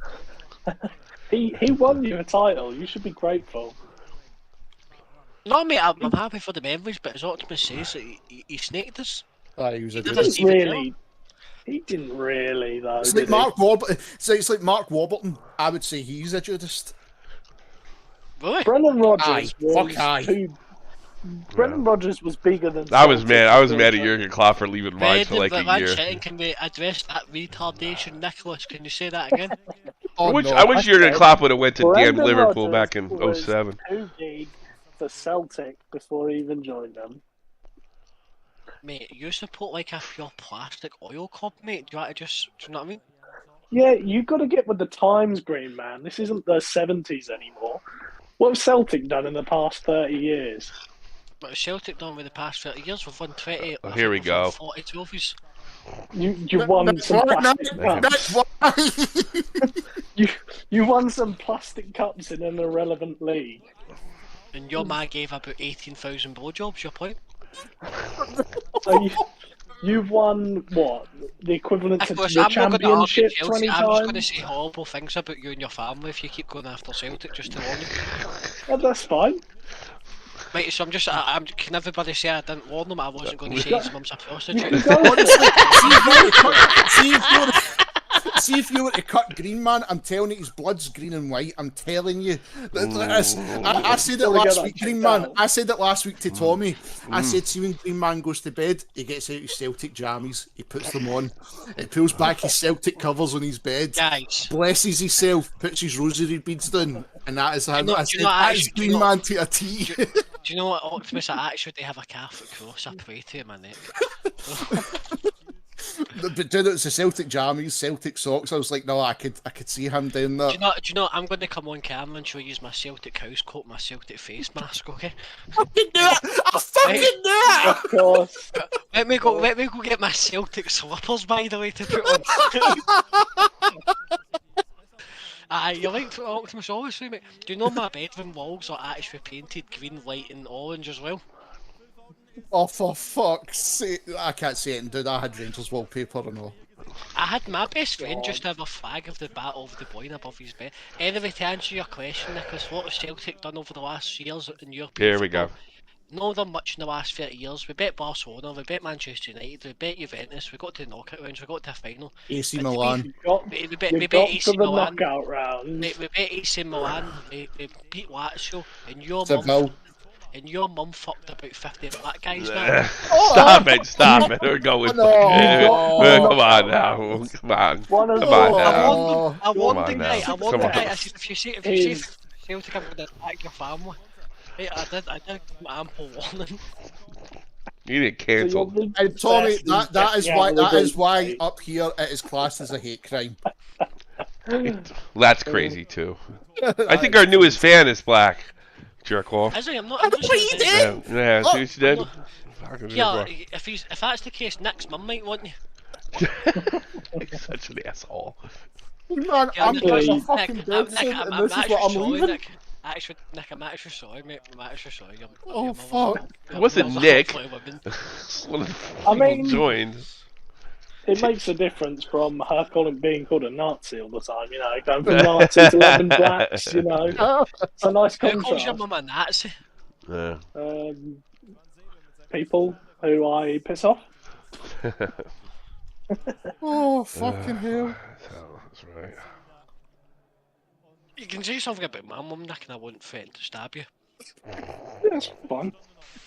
He won you a title. You should be grateful. No, mate, I'm happy for the memories, but as Optimus says, that he snaked us. he was a He Judas. didn't even Really, he didn't really though. It's did like he? It's like Mark Warburton. I would say he's a Judas. Really? Brendan Rodgers Aye, was fuck aye. too. Brendan Rodgers was bigger than. I was mad. I was Celtic. mad at Jurgen Klopp for leaving mine for like Brendan, a one year. second, can we address that retardation, Nicholas? Can you say that again? Oh, I no. wish Jurgen Klopp would have went to damn Brendan Liverpool Rodgers back in was 07. Too big for Celtic before he even joined them. Mate, you support like a pure plastic oil club, mate. Do you want to just, do you know what I mean? Yeah, you got to get with the times, Green Man. This isn't the 70s anymore. What have Celtic done in the past 30 years? But Celtic done with the past 30 years, we've won 20. Oh, here we we've won go. 40 trophies. You won some plastic cups. You won some plastic cups in an irrelevant league. And your man gave about 18,000 blowjobs, your point? So you've won what? The equivalent to Nicholas, the I'm not going to argue championship Chelsea. 20 I'm just going to times? say horrible things about you and your family if you keep going after Celtic, just to warn you. Oh, that's fine. Right, so can everybody say I didn't warn them? I wasn't going to say his mum's a prostitute. You go on. See if you were to cut Green Man, I'm telling you, his blood's green and white. I'm telling you. I said it last week, Green Man. I said it last week to Tommy. I said, see when Green Man goes to bed, he gets out his Celtic jammies, he puts them on, he pulls back his Celtic covers on his bed, Guys, blesses himself, puts his rosary beads down, and that is how know- I do said, you know, that is actually, do you Green know- Man to a T. do you know what, Optimus? I actually have a Catholic cross I pray to in my neck. But dude, it's the Celtic jammies, Celtic socks. I was like, no, I could see him doing that. Do you know, I'm going to come on camera and show you my Celtic house coat, my Celtic face mask, okay? fucking do it! I fucking do it! Of course. Let me go get my Celtic slippers, by the way, to put on. Aye, you like Optimus, obviously, mate. Do you know my bedroom walls are actually painted green, white and orange as well? Oh, for fuck's sake. I can't say it, dude. I had Rangers wallpaper and all. I had my best friend just have a flag of the Battle of the Boyne above his bed. Anyway, to answer your question, Nicholas, what has Celtic done over the last years in European Here we go. football? Not done much in the last 30 years. We beat Barcelona, we beat Manchester United, we beat Juventus, we got to the knockout rounds, we got to a final. AC But to be- Milan. You got, We you beat got AC to the Milan. knockout round. We beat AC Milan, we beat Lazio, and your Seville. mum fucked about 50 black guys now. Stop it. We're going. No. Come on now. Come on. One of Come on the- now. I warned on the now. guy. I warned Come the on. guy. I said, if you see Celtic, I'm going to attack your family. Hey, I did give him ample warning. You get So you're cancelled. the And Tommy, best that is yeah, why we're up here it is classed as a hate crime. That's crazy too. I think our newest fan is black. Jerk off. Is he? I'm not. I know what he did. Yeah. See what she did? I'm Fucking jerk Yeah, off. if that's the case, Nick's mum might want you. He's such an asshole. Man, Yeah, I'm Nick, getting a Nick, fucking Nick, dead soon, I'm and this is actually what I'm sorry, leaving. Nick. Nick, I'm actually sorry, mate. I'm actually sorry. Oh, Your fuck. It wasn't mother's a Nick. hot woman. One of the I people mean- joined. It makes a difference from her being called a Nazi all the time, you know, going from Nazi to loving blacks, you know. It's a nice Who calls your contrast. mum a Nazi? Yeah. People who I piss off. Oh, fucking hell. That's right. You can say something about my mum, Nick, and I wouldn't threaten to stab you. That's fun.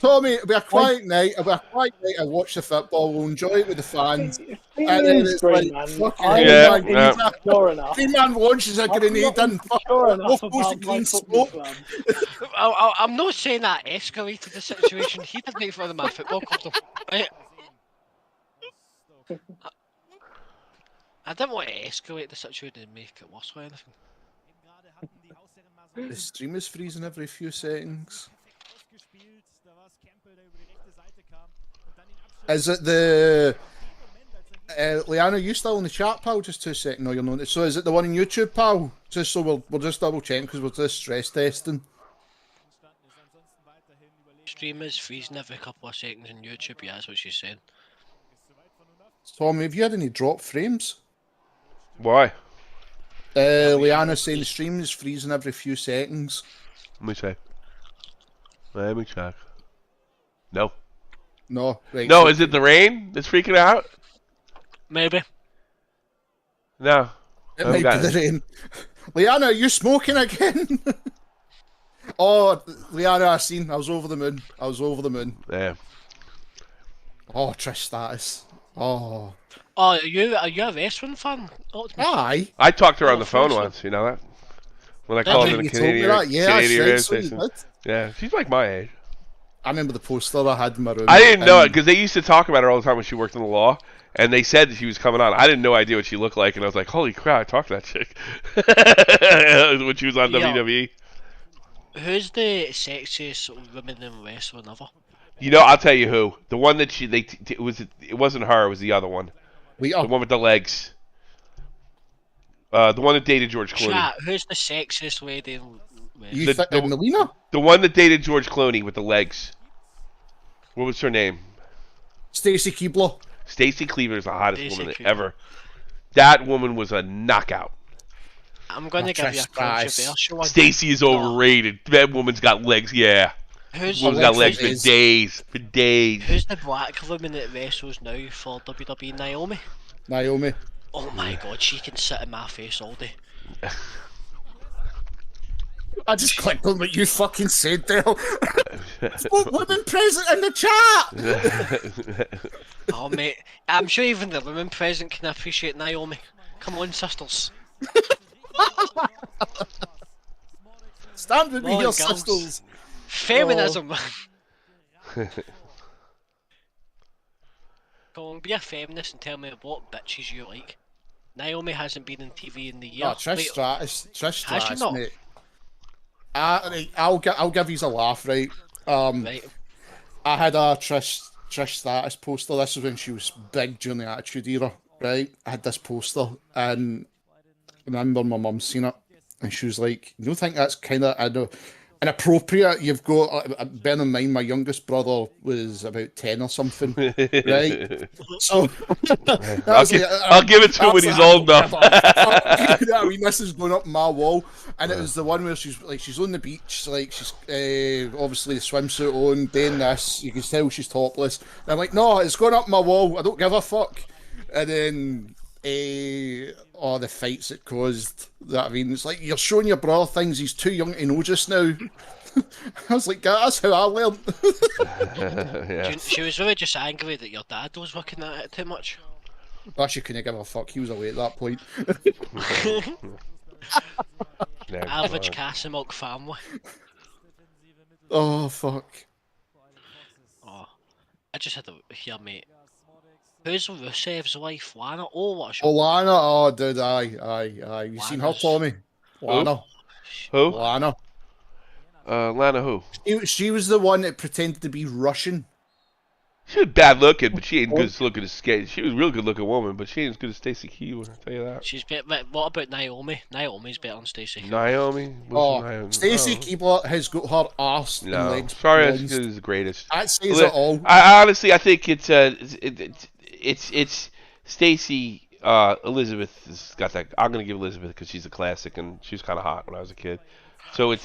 Tommy, it'll be a quiet night. I'll watch the football. We'll enjoy it with the fans. It And then is it's great, like, man. fucking I'm Yeah, not yeah. sure enough. Three man launches a I'm grenade not in. sure enough What goes to about my clean football smoke? club. I'm not saying that escalated the situation. He did make fun of my football club, though. Right? I didn't want to escalate the situation and make it worse or anything. The stream is freezing every few seconds. Is it the... Liana, you still in the chat, pal? Just 2 seconds. No, you're not. So is it the one on YouTube, pal? Just so we'll just double check because we're just stress testing. Stream is freezing every couple of seconds on YouTube, yeah, that's what she's saying. Tommy, have you had any drop frames? Why? Liana's saying the stream is freezing every few seconds. Let me check. Let me check. No. No, right. No, so- is it the rain that's freaking out? Maybe. No. It I've might got be the rain. Liana, are you smoking again? Oh, Liana, I was over the moon. Yeah. Oh, Trish status. Oh. Oh, are you a wrestling fan? Optimus? Aye. I talked to her on Oh, the phone seriously? once, you know that? When I Did called you? in a You told me Canadian, that. Yeah, I Canadian said radio so. You station. did. Yeah, she's like my age. I remember the poster I had in my room. I didn't know it and because they used to talk about her all the time when she worked in the law, and they said that she was coming on. I didn't know idea what she looked like, and I was like, "Holy crap!" I talked to that chick when she was on Yeah. WWE. Who's the sexiest woman in wrestling ever? You know, I'll tell you who. The one that it wasn't her. It was the other one. The Lita. one with the legs. The one that dated George Clooney. Chat, who's the sexiest lady in wrestling? You the- fit the- in Melina? The one that dated George Clooney with the legs. What was her name? Stacy Keibler. Stacy Cleaver is the hottest Stacey woman Keibler. ever. That woman was a knockout. I'm gonna Oh, give you a Trish Stratus. controversial one. Stacy is overrated. That woman's got legs, yeah. Who's, Woman's got legs legs for is- days. For days. who's the black woman that wrestles now for WWE? Naomi? Naomi. Oh my god, she can sit in my face all day. I just clicked on what you fucking said there. Spoke women present in the chat. Oh mate, I'm sure even the women present can appreciate Naomi. Come on, sisters. Stand with me Come here, on, girls. sisters. Feminism. Come on, be a feminist and tell me what bitches you like. Naomi hasn't been in TV in the year. Oh, Trish Wait, Stratus. Trish Has she Stratus, not? mate. Right, I'll give you a laugh, right? right. I had a Trish Stratus poster. This was when she was big during the Attitude Era, right? I had this poster, and I remember my mum seen it, and she was like, "You don't think that's kind of, I know, inappropriate. You've got, bear in mind, my youngest brother was about 10 or something, right? So I'll give it to him when he's old enough. I mean, this is going up my wall, and it was the one where she's on the beach, like she's obviously the swimsuit on, doing this. You can tell she's topless. And I'm like, no, it's going up my wall. I don't give a fuck. And then, the fights it caused. That I mean, it's like you're showing your brother things he's too young to know just now. I was like, that's how I learned. Yeah. She was really just angry that your dad was working at it too much. Actually, couldn't give a fuck. He was away at that point. Yeah, Average Casamilk family. Oh fuck. Oh, I just had to hear, mate. Who's Rusev's wife, Lana? Oh, what a Oh, Lana. Oh, dude, aye. You seen her, Lana's- Tommy? Lana. Who? Lana. Lana who? She was the one that pretended to be Russian. She was bad looking, but she ain't good as looking as Skate. She was a real good looking woman, but she ain't as good as Stacey Keebler, I'll tell you that. She's what about Naomi? Naomi's better than Stacey. Naomi? Oh, Stacey Keebler has got her arse and No. legs. Sorry, bronzed. it's the greatest. That says it all. I honestly, I think it's Stacey Elizabeth has got that. I'm gonna give Elizabeth because she's a classic and she was kind of hot when I was a kid. So I'm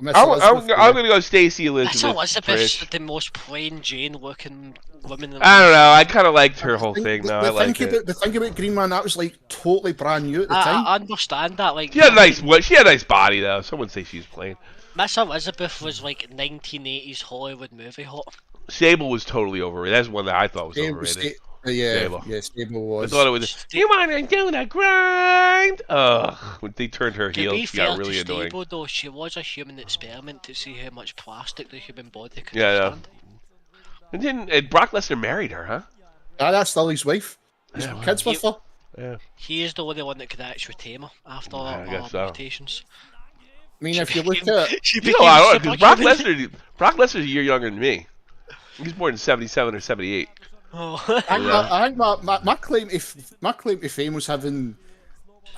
gonna go Stacey That's Elizabeth. Elizabeth's Trish. the most plain Jane looking woman. I don't know. I kind of liked her whole thing. No, I the like thing it. the thing about Green Man, that was like totally brand new at the time. I understand that. Like, She had a nice body though. Someone say she was plain. Miss Elizabeth was like 1980s Hollywood movie hot. Sable was totally overrated. That's one that I thought was overrated. Stable I was. thought it was. You want to do the grind? Ugh. When they turned her To heel, be she fair got really to annoying. Stable, though, she was a human experiment to see how much plastic the human body could Yeah, yeah. withstand. And then Brock Lesnar married her, huh? That's still his wife. He's Yeah, kids with her. Yeah. He is the only one that could actually tame her after Yeah, I her guess so. mutations. I mean, if you look at She You became know, I because superhuman. Brock Lesnar's a year younger than me. He's born in '77 or '78. Oh. I think my claim to fame was having.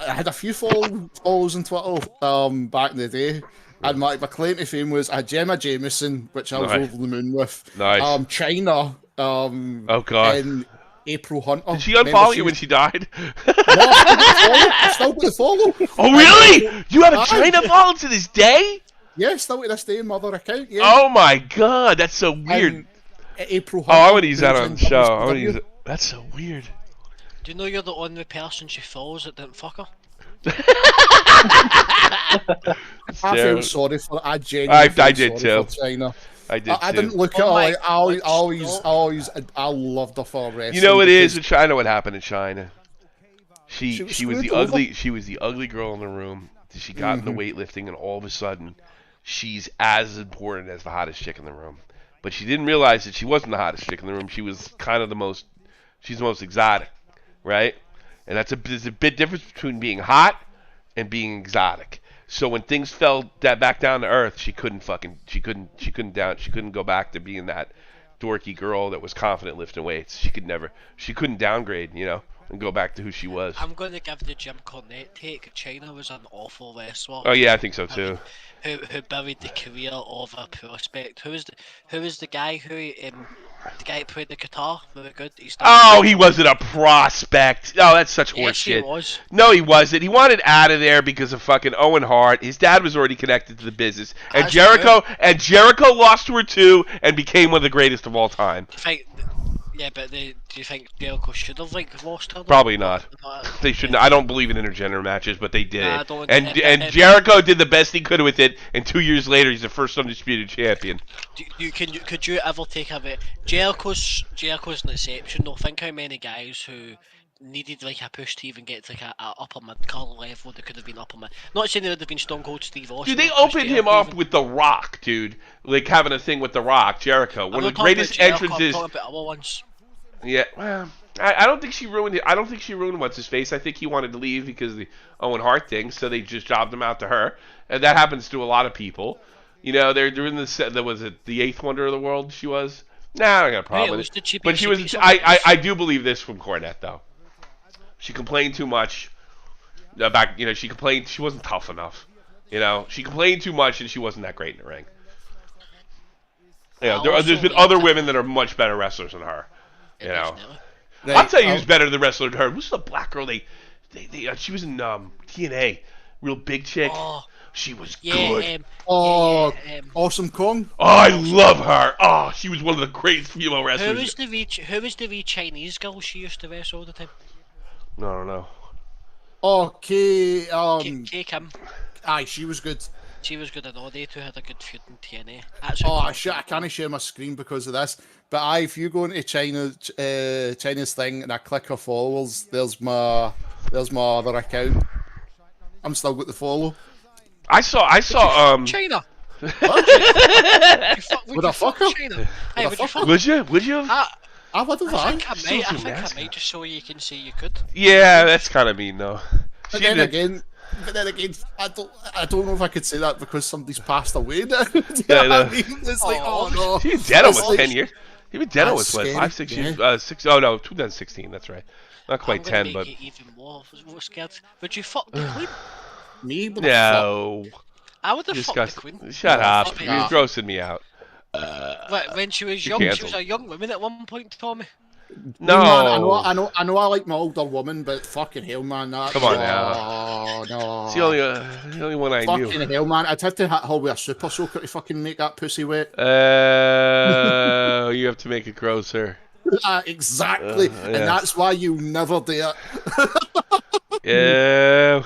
I had a few follows on Twitter back in the day, and my claim to fame was I had Gemma Jameson, which I was Nice. over the moon with. Nice. China. Oh God. And April Hunter. Did she unfollow you when she died? I still got the follow. Oh really? You have a Aye. China follow to this day? Yeah, still to this day, mother account. Yeah. Oh my God, that's so weird. And April Oh, Hunter. I want to use that who's on in the show. I want to WCW. use it. That's so weird. Do you know you're the only person she follows that didn't fuck her? I feel sorry for. I genuinely. I feel did sorry too. for China. I did I too. didn't look at Oh her my like I loved her for wrestling. You know what it is because with China? What happened in China? She was was the screwed over. ugly girl in the room. She got into weightlifting, and all of a sudden, she's as important as the hottest chick in the room. But she didn't realize that she wasn't the hottest chick in the room. She was kind of she's the most exotic, right? And there's a big difference between being hot and being exotic. So when things fell back down to earth, she couldn't go back to being that dorky girl that was confident lifting weights. She couldn't downgrade, and go back to who she was. I'm going to give the Jim Cornette take. China was an awful wrestler. Oh yeah, I think so too. Who buried the career of a prospect? Who was the guy who played the guitar? Very good. Oh, he wasn't a prospect. Oh, that's such Yes, he horseshit. was. No, he wasn't. He wanted out of there because of fucking Owen Hart. His dad was already connected to the business, and That's Jericho lost to her too, and became one of the greatest of all time. Yeah, but do you think Jericho should have lost her? though? Probably not. Not- They shouldn't. I don't believe in intergender matches, but they did Nah, I it. don't- And Jericho did the best he could with it, and 2 years later, he's the first undisputed champion. Could you ever take a bit? Jericho's an exception though. Think how many guys who needed a push to even get to a upper mid card level that could have been upper mid. Not saying they would have been Stone Cold Steve Austin. Dude, they or Chris opened him Jericho up even. with The Rock, dude. Like having a thing with The Rock, Jericho. I'm One not of the talking greatest about Jericho, entrances. I'm talking about other ones. Yeah, well, I don't think she ruined it. I don't think she ruined what's his face. I think he wanted to leave because of the Owen Hart thing, so they just jobbed him out to her, and that happens to a lot of people. They're doing this. Was it the eighth wonder of the world? She was. Nah, I don't got a problem with it. But she was. I do believe this from Cornette though. She complained too much about. She complained she wasn't tough enough. You know, she complained too much and she wasn't that great in the ring. You know, I also there's been like other that- women that are much better wrestlers than her. You know, Definitely. I'll Right, tell you who's better than wrestler than her. Who's the black girl? She was in TNA, real big chick. Oh, She was yeah, good. Oh, yeah, Awesome Kong. Oh, I love her. Oh, she was one of the greatest female who wrestlers. was the wee Chinese girl she used to wrestle all the time? No, I don't know. Okay, Kay Kim. aye, she was good. She was good at all. They two had a good feud in TNA. That's who Oh, Kong shit, I came can't share my screen because of this. But aye, if you go into China's thing and I click her followers, there's my other account. I'm still got the follow. I saw from. China. Would I fuck her? China? Hey, I would you fuck fuck? Would you? I would have I done. think I Still might. I too think I masculine. might just so you can see you could. Yeah, that's kind of mean though. But She then did- again, I don't know if I could say that because somebody's passed away now. Do you Yeah, I know what know. I mean? It's like, Aw. oh no. He was dead It's almost like- 10 years. He was dead That's almost what, scary, 5, 6 years. yeah. 6. Oh no, 2016. That's right. Not quite I'm gonna 10, but make it even more scared. Would you fuck the Queen? Me? What the fuck? no. I would have fucked the Disgusting. Queen. Shut No, up. fuck You're that. grossing me out. When she was You're young, she was cancelled. a young woman at one point, Tommy. No. Man, I know. I like my older woman, but fucking hell, man. That, Come on no, now. No. It's the only one I knew. Fucking hell, man. I'd have to hit her with a super soaker to fucking make that pussy wet. You have to make it grosser. Exactly. yeah. And that's why you never do it. Yeah.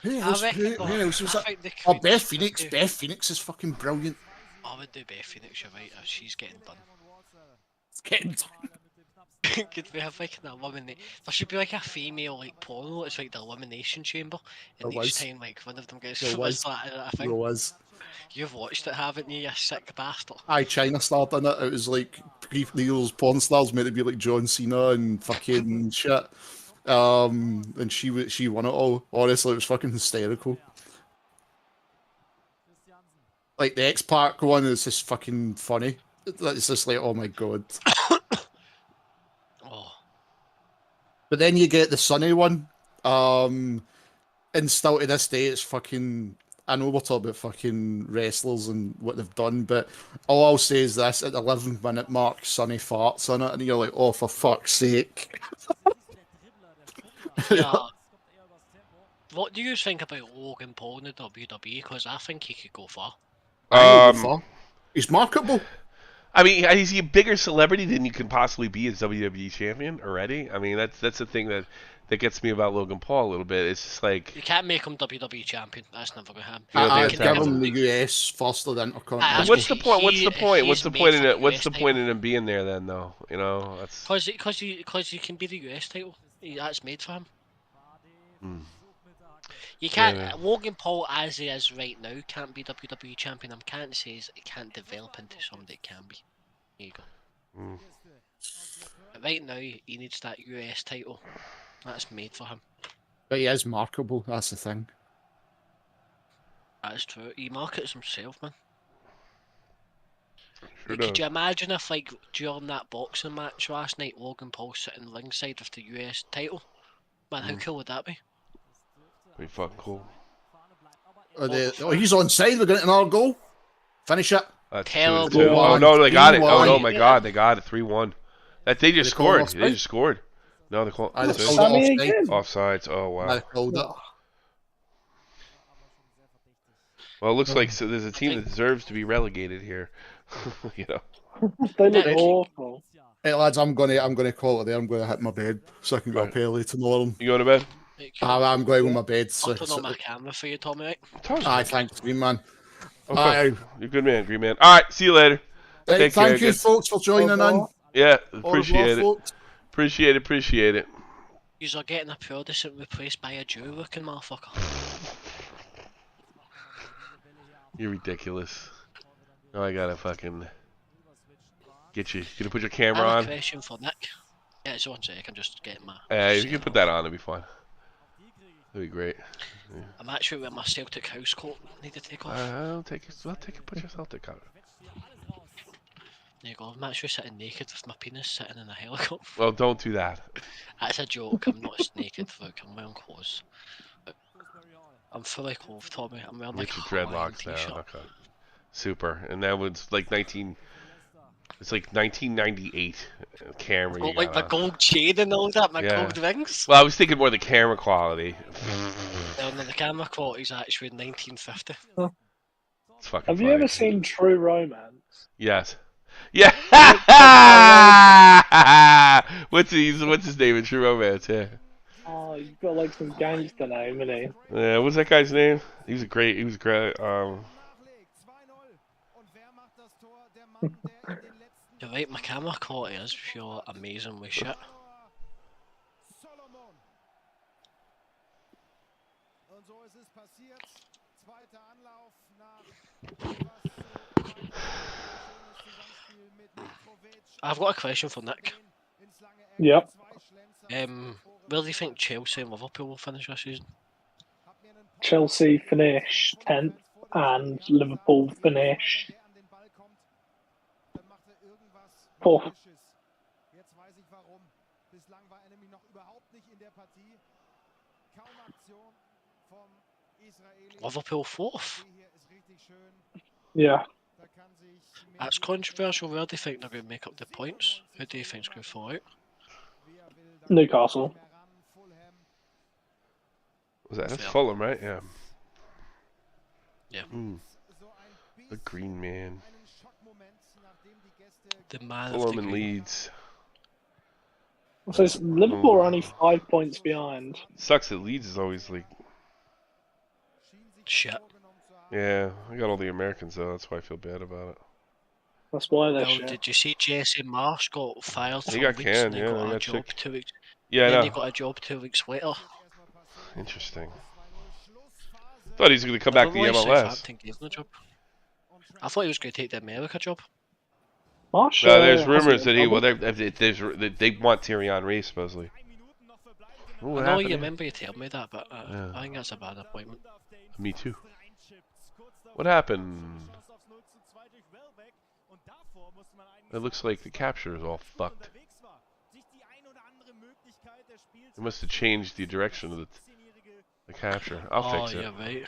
Who I else, reckon. who else was I that? think the Oh, Queen Beth should Phoenix. do- Beth Phoenix is fucking brilliant. I would do Beth Phoenix, you're right. She's getting done. It's getting Could we have like an eliminate? There should be like a female like porno. It's like the elimination chamber, and There each was. time like one of them gets There was. flattened. I There think was. you've watched it, haven't you? You sick bastard. Aye, China starred in it. It was like those porn stars meant to be like John Cena and fucking shit. And she won it all. Honestly, it was fucking hysterical. Like the X Pac one is just fucking funny. It's just like, oh my god. Oh, But then you get the Sunny one. And still to this day, it's fucking. I know we're talking about fucking wrestlers and what they've done, but all I'll say is this: at the 11th minute mark, Sunny farts on it, and you're like, "Oh, for fuck's sake!" yeah. What do you think about Logan Paul in the WWE? Because I think he could go far. He's marketable. I mean, is he a bigger celebrity than you can possibly be as WWE champion already? I mean, that's the thing that gets me about Logan Paul a little bit. It's just like, You can't make him WWE champion. That's never gonna happen. You don't I think give that's him happening? the US first of the Intercontinental. what's the point? What's the point? What's he's the made point in for it? the What's US the point title. in him being there then? Though, you know, that's Because he can be the US title. That's made for him. Hmm. You can't. Yeah. Logan Paul, as he is right now, can't be WWE champion. I can't say he can't develop into somebody that can be. There you go. Hmm. But right now, he needs that US title. That's made for him. But he is marketable. That's the thing. That's true. He markets himself, man. sure Could does. you imagine if, like, during that boxing match last night, Logan Paul sitting ringside with the US title? Man, how cool would that be? Pretty fucking cool. He's on side. We're getting another goal. Finish it. That's Terrible. 2-2. Oh no, they got it. Oh no, 3-1. my God, they got it. 3-1. That they just They call it scored. They offside? just scored. No, they called Aye, they offside. called Sammy it offside. again? Offsides. Oh wow. They called it. Well, it looks like so there's a team that deserves to be relegated here. You know. They look Nick. awful. Hey lads, I'm gonna call it there. I'm gonna hit my bed so I can go Right. up early tomorrow. You going to bed? Like, I'm going on my bed. So, I'll turn on my camera for you, Tommy, right? aye, thanks, Green Man. Okay. Aye. You're a good man, Green Man. All right. See you later. Hey, Take care, thank you, guys. folks, for joining in. Au Yeah. revoir, Appreciate it. folks. Appreciate it. Appreciate it. Yous are getting a Protestant replaced by a Jew looking motherfucker. You're ridiculous. Now I gotta fucking get you. Gonna put your camera I have a on. question for Nick. Yeah, it's 1 sec, I can just get my... You can put that on. It'll be fine. It'll be great. I'm actually with my Celtic house coat. Need to take off. I'll take it. Well, take it. Put your Celtic on. There you go. I'm actually sitting naked with my penis sitting in a helicopter. Well, don't do that. That's a joke. I'm not naked, look. I'm wearing clothes. I'm fully clothed, Tommy. I'm wearing like Get a your Hawaiian dreadlocks down. t-shirt. Okay. Super. And that was like 19. It's like 1998 camera you Got like got my on. gold chain and all that, my Yeah. gold rings. Well, I was thinking more the camera quality. No, the camera quality's actually 1950. It's fucking Have you funny. ever seen True Romance? Yes. Yeah. What's his name in True Romance? Yeah. Oh, you've got like some gangster name, innit? Yeah. What's that guy's name? He was great. You're right, my camera quality is pure amazingly shit. I've got a question for Nick. Yep. Where do you think Chelsea and Liverpool will finish this season? Chelsea finish 10th and Liverpool finish 4th. Liverpool 4th? Yeah. That's controversial. Where do you think they're going to make up the points? Who do you think's going to fall out? Newcastle. Was that Fair. Fulham, right? Yeah. Yeah. The Green Man. The man Fulham of the and green. Leeds. So Liverpool are only 5 points behind. Sucks that Leeds is always like. Shit. Yeah, I got all the Americans though. That's why I feel bad about it. That's why they're Well, shit. did you see Jesse Marsh got fired He from got Leeds canned, and yeah, then he got a got job sick. 2 weeks? Yeah, I Then know. he got a job 2 weeks later. Interesting. Thought he was going to come I back don't to the know why MLS. Southampton gave him the job. I thought he was going to take the America job. Marsh, There's has rumors a that double. they want Thierry Henry supposedly. Ooh, I what know happened you here? remember you telling me that, but Yeah. I think that's a bad appointment. Me too. What happened? It looks like the capture is all fucked. They must have changed the direction of the capture. I'll fix it. Yeah, right.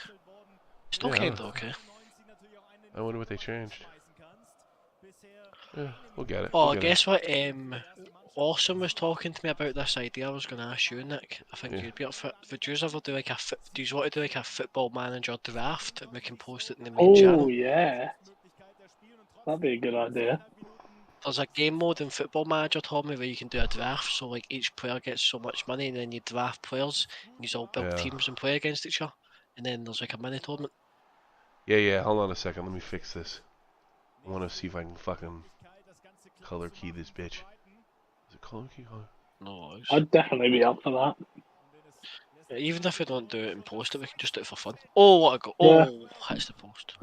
Still Yeah. kind of okay. I wonder what they changed. Yeah, we'll get it. Oh, We'll get guess what? Awesome was talking to me about this idea. I was going to ask you, Nick. I think Yeah. you'd be up for it. Would you ever do like do you want to do like a football manager draft and we can post it in the main Oh, channel? yeah. That'd be a good idea. There's a game mode in Football Manager, Tommy, where you can do a draft. So like each player gets so much money, and then you draft players, and you all build Yeah. teams and play against each other. And then there's like a mini tournament. Yeah. Hold on a second. Let me fix this. I want to see if I can fucking color key this bitch. Is it color key? No worries. I'd definitely be up for that. Yeah, even if we don't do it and post it, we can just do it for fun. Oh, what a go! Yeah. Oh, hits the post.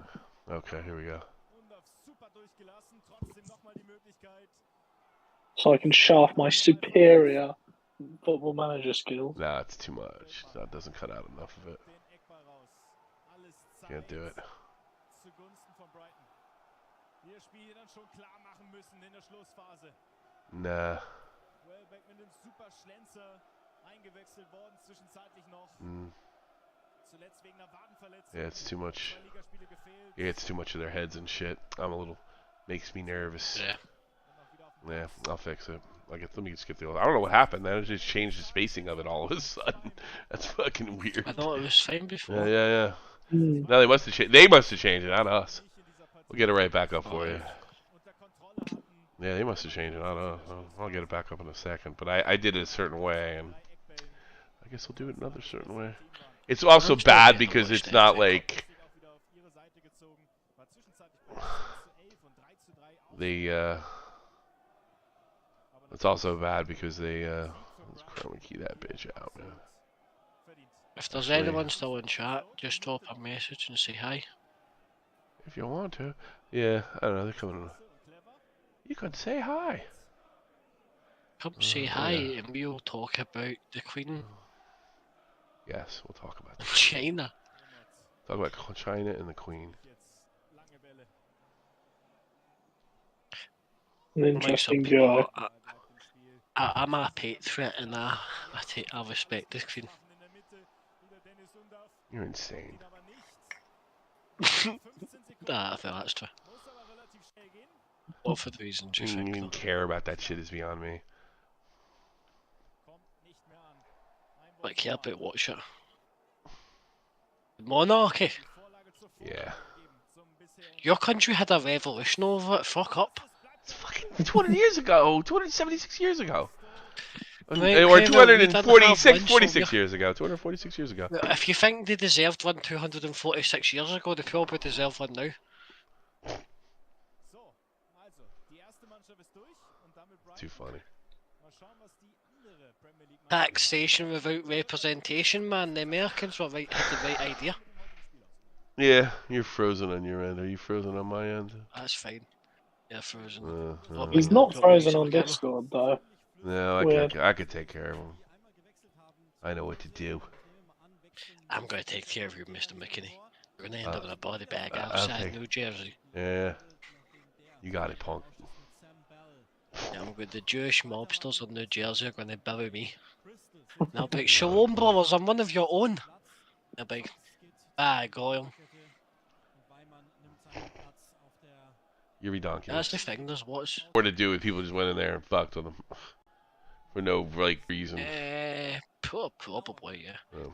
Okay, here we go. So I can shaft my superior football manager skills. Nah, it's too much. That doesn't cut out enough of it. Can't do it. Nah. Yeah, it's too much. Yeah, it's too much of their heads and shit. Makes me nervous. Yeah. Yeah, I'll fix it. Let me just get the. I don't know what happened. That just changed the spacing of it all of a sudden. That's fucking weird. I thought it was fine before. Yeah. Hmm. No, they must have changed. They must have changed it, not us. We'll get it right back up for you. Yeah, they must have changed it, not us. I'll get it back up in a second. But I did it a certain way, and I guess we'll do it another certain way. It's also I'm still bad getting because much it's not to like they. It's also bad because they. Let's chroma key that bitch out, man. If there's Actually- anyone still in chat, just drop a message and say hi. If you want to. Yeah, I don't know. They're coming. You could say hi. Come say hi, yeah. and we'll talk about the Queen Yes, we'll talk about of that. China. Talk about China and the Queen. An Like some interesting people, guy. I'm a patriot and I respect the Queen. You're insane. Nah, I feel that's true. What for the reasons you You think? even though? care about that shit is beyond me. Like, care about what shit? Monarchy. Yeah. Your country had a revolution over it. Fuck up. It's fucking 200 years ago. 276 years ago. Right, Or okay, well, we didn't have 246 one, so 46 years ago. 246 years ago. If you think they deserved one 246 years ago, they probably deserve one now. Too funny. Taxation without representation, man. The Americans had the right idea. Yeah, you're frozen on your end. Are you frozen on my end? That's fine. Yeah, frozen. He's not frozen on Discord though. No, Weird. I could take care of him. I know what to do. I'm going to take care of you, Mr. McKinney. You're going to end up in a body bag okay. outside New Jersey. Yeah. You got it, punk. Yeah, I'm going. The Jewish mobsters in New Jersey are going to bury me. And I'll be like, Shalom, brothers, I'm one of your own. They'll be like, Goyle. You're redonkulous. That's the thing, there's what's... What to do if people just went in there and fucked with them. For no, like, reason. Probably, yeah. Oh.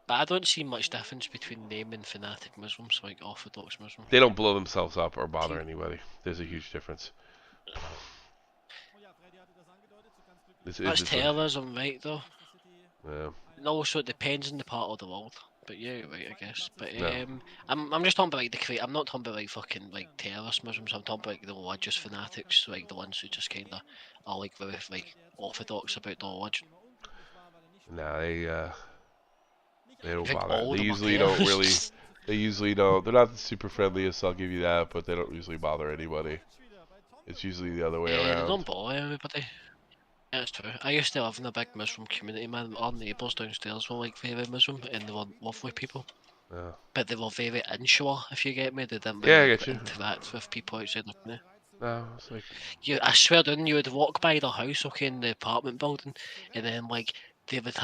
But I don't see much difference between them and fanatic Muslims, like Orthodox Muslims. They don't blow themselves up or bother anybody. There's a huge difference. That's terrorism, right, though? Yeah. And also, it depends on the part of the world. But yeah, right, I guess. But No. I'm just talking about like I'm not talking about like fucking like terrorist Muslims. I'm talking about like the religious fanatics, like the ones who just kind of are like very like orthodox about the religion. No, they don't I think bother. all They of them are usually don't really. terrorists. They usually don't. They're not the super friendliest. I'll give you that, but they don't usually bother anybody. It's usually the other way They around. don't bother everybody. Yeah, it's true. I used to live in a big Muslim community, man. Our neighbours downstairs were like very Muslim, and they were lovely people. Yeah. But they were very insular, if you get me. They didn't Yeah, I really get you. interact with people outside their community. No, it's like I swear down, you would walk by their house, okay, in the apartment building, and then like they would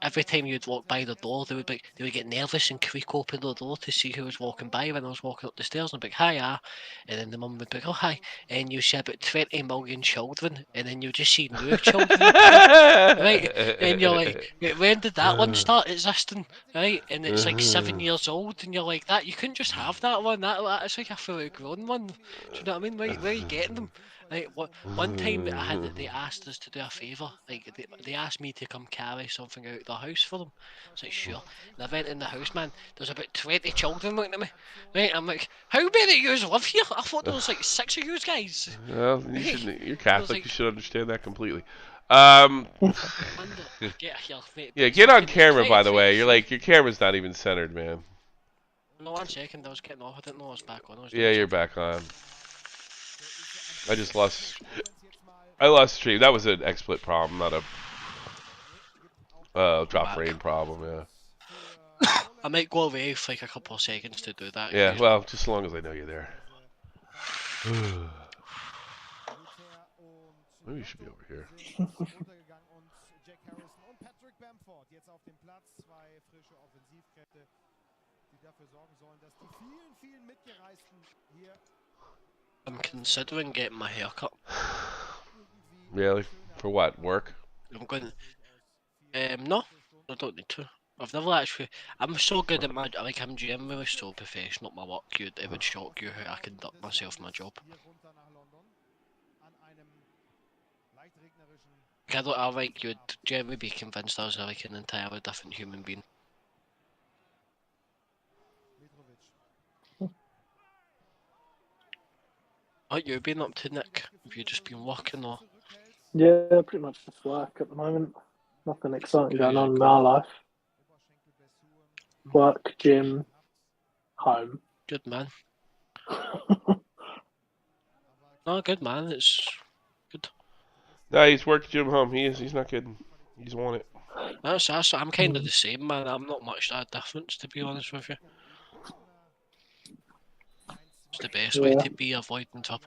every time you'd walk by the door, they would get nervous and creak open the door to see who was walking by when I was walking up the stairs, and I'd be like, hiya, and then the mum would be like, oh hi, and you see about 20 million children, and then you just see new children, right, and you're like, when did that one start existing, right, and it's like 7 years old, and you're like, that you couldn't just have that one, that's like a fully grown one, do you know what I mean, where are you getting them? Like, one time they asked us to do a favour, like they asked me to come carry something out of the house for them. I was like, sure. And I went in the house, man, there's about 20 children looking at me. Right, I'm like, how many of yous live here? I thought there was like 6 of yous guys. well, you're Catholic. like- You should understand that completely. Get here, mate. Yeah, get on Second, camera, by right, the way. right. You're like your camera's not even centered, man. No, 1 second, I was getting off. I didn't know I was back on. I was Yeah, doing you're back on. I just lost. I lost stream. That was an XSplit problem, not a drop Back. frame problem. Yeah. something. I might go away for like a couple of seconds to do that. Yeah. guys. Well, just as long as I know you're there. Maybe you should be over here. I'm considering getting my hair cut. Really? For what? Work? I'm going. No, I don't need to. I've never actually. I'm so good at my. Like, I'm generally so professional at my work. It would shock you how I conduct myself in my job. I like, you'd generally be convinced I was like an entirely different human being. What you been up to, Nick? Have you just been working or? Yeah, pretty much just work at the moment. Nothing exciting going on in my life. Work, gym, home. Good man. No, good man. It's good. No, he's worked Jim home. He's not kidding. He's won it. That's I'm kind of the same, man. I'm not much that difference, to be honest with you. It's the best way to be avoiding trouble.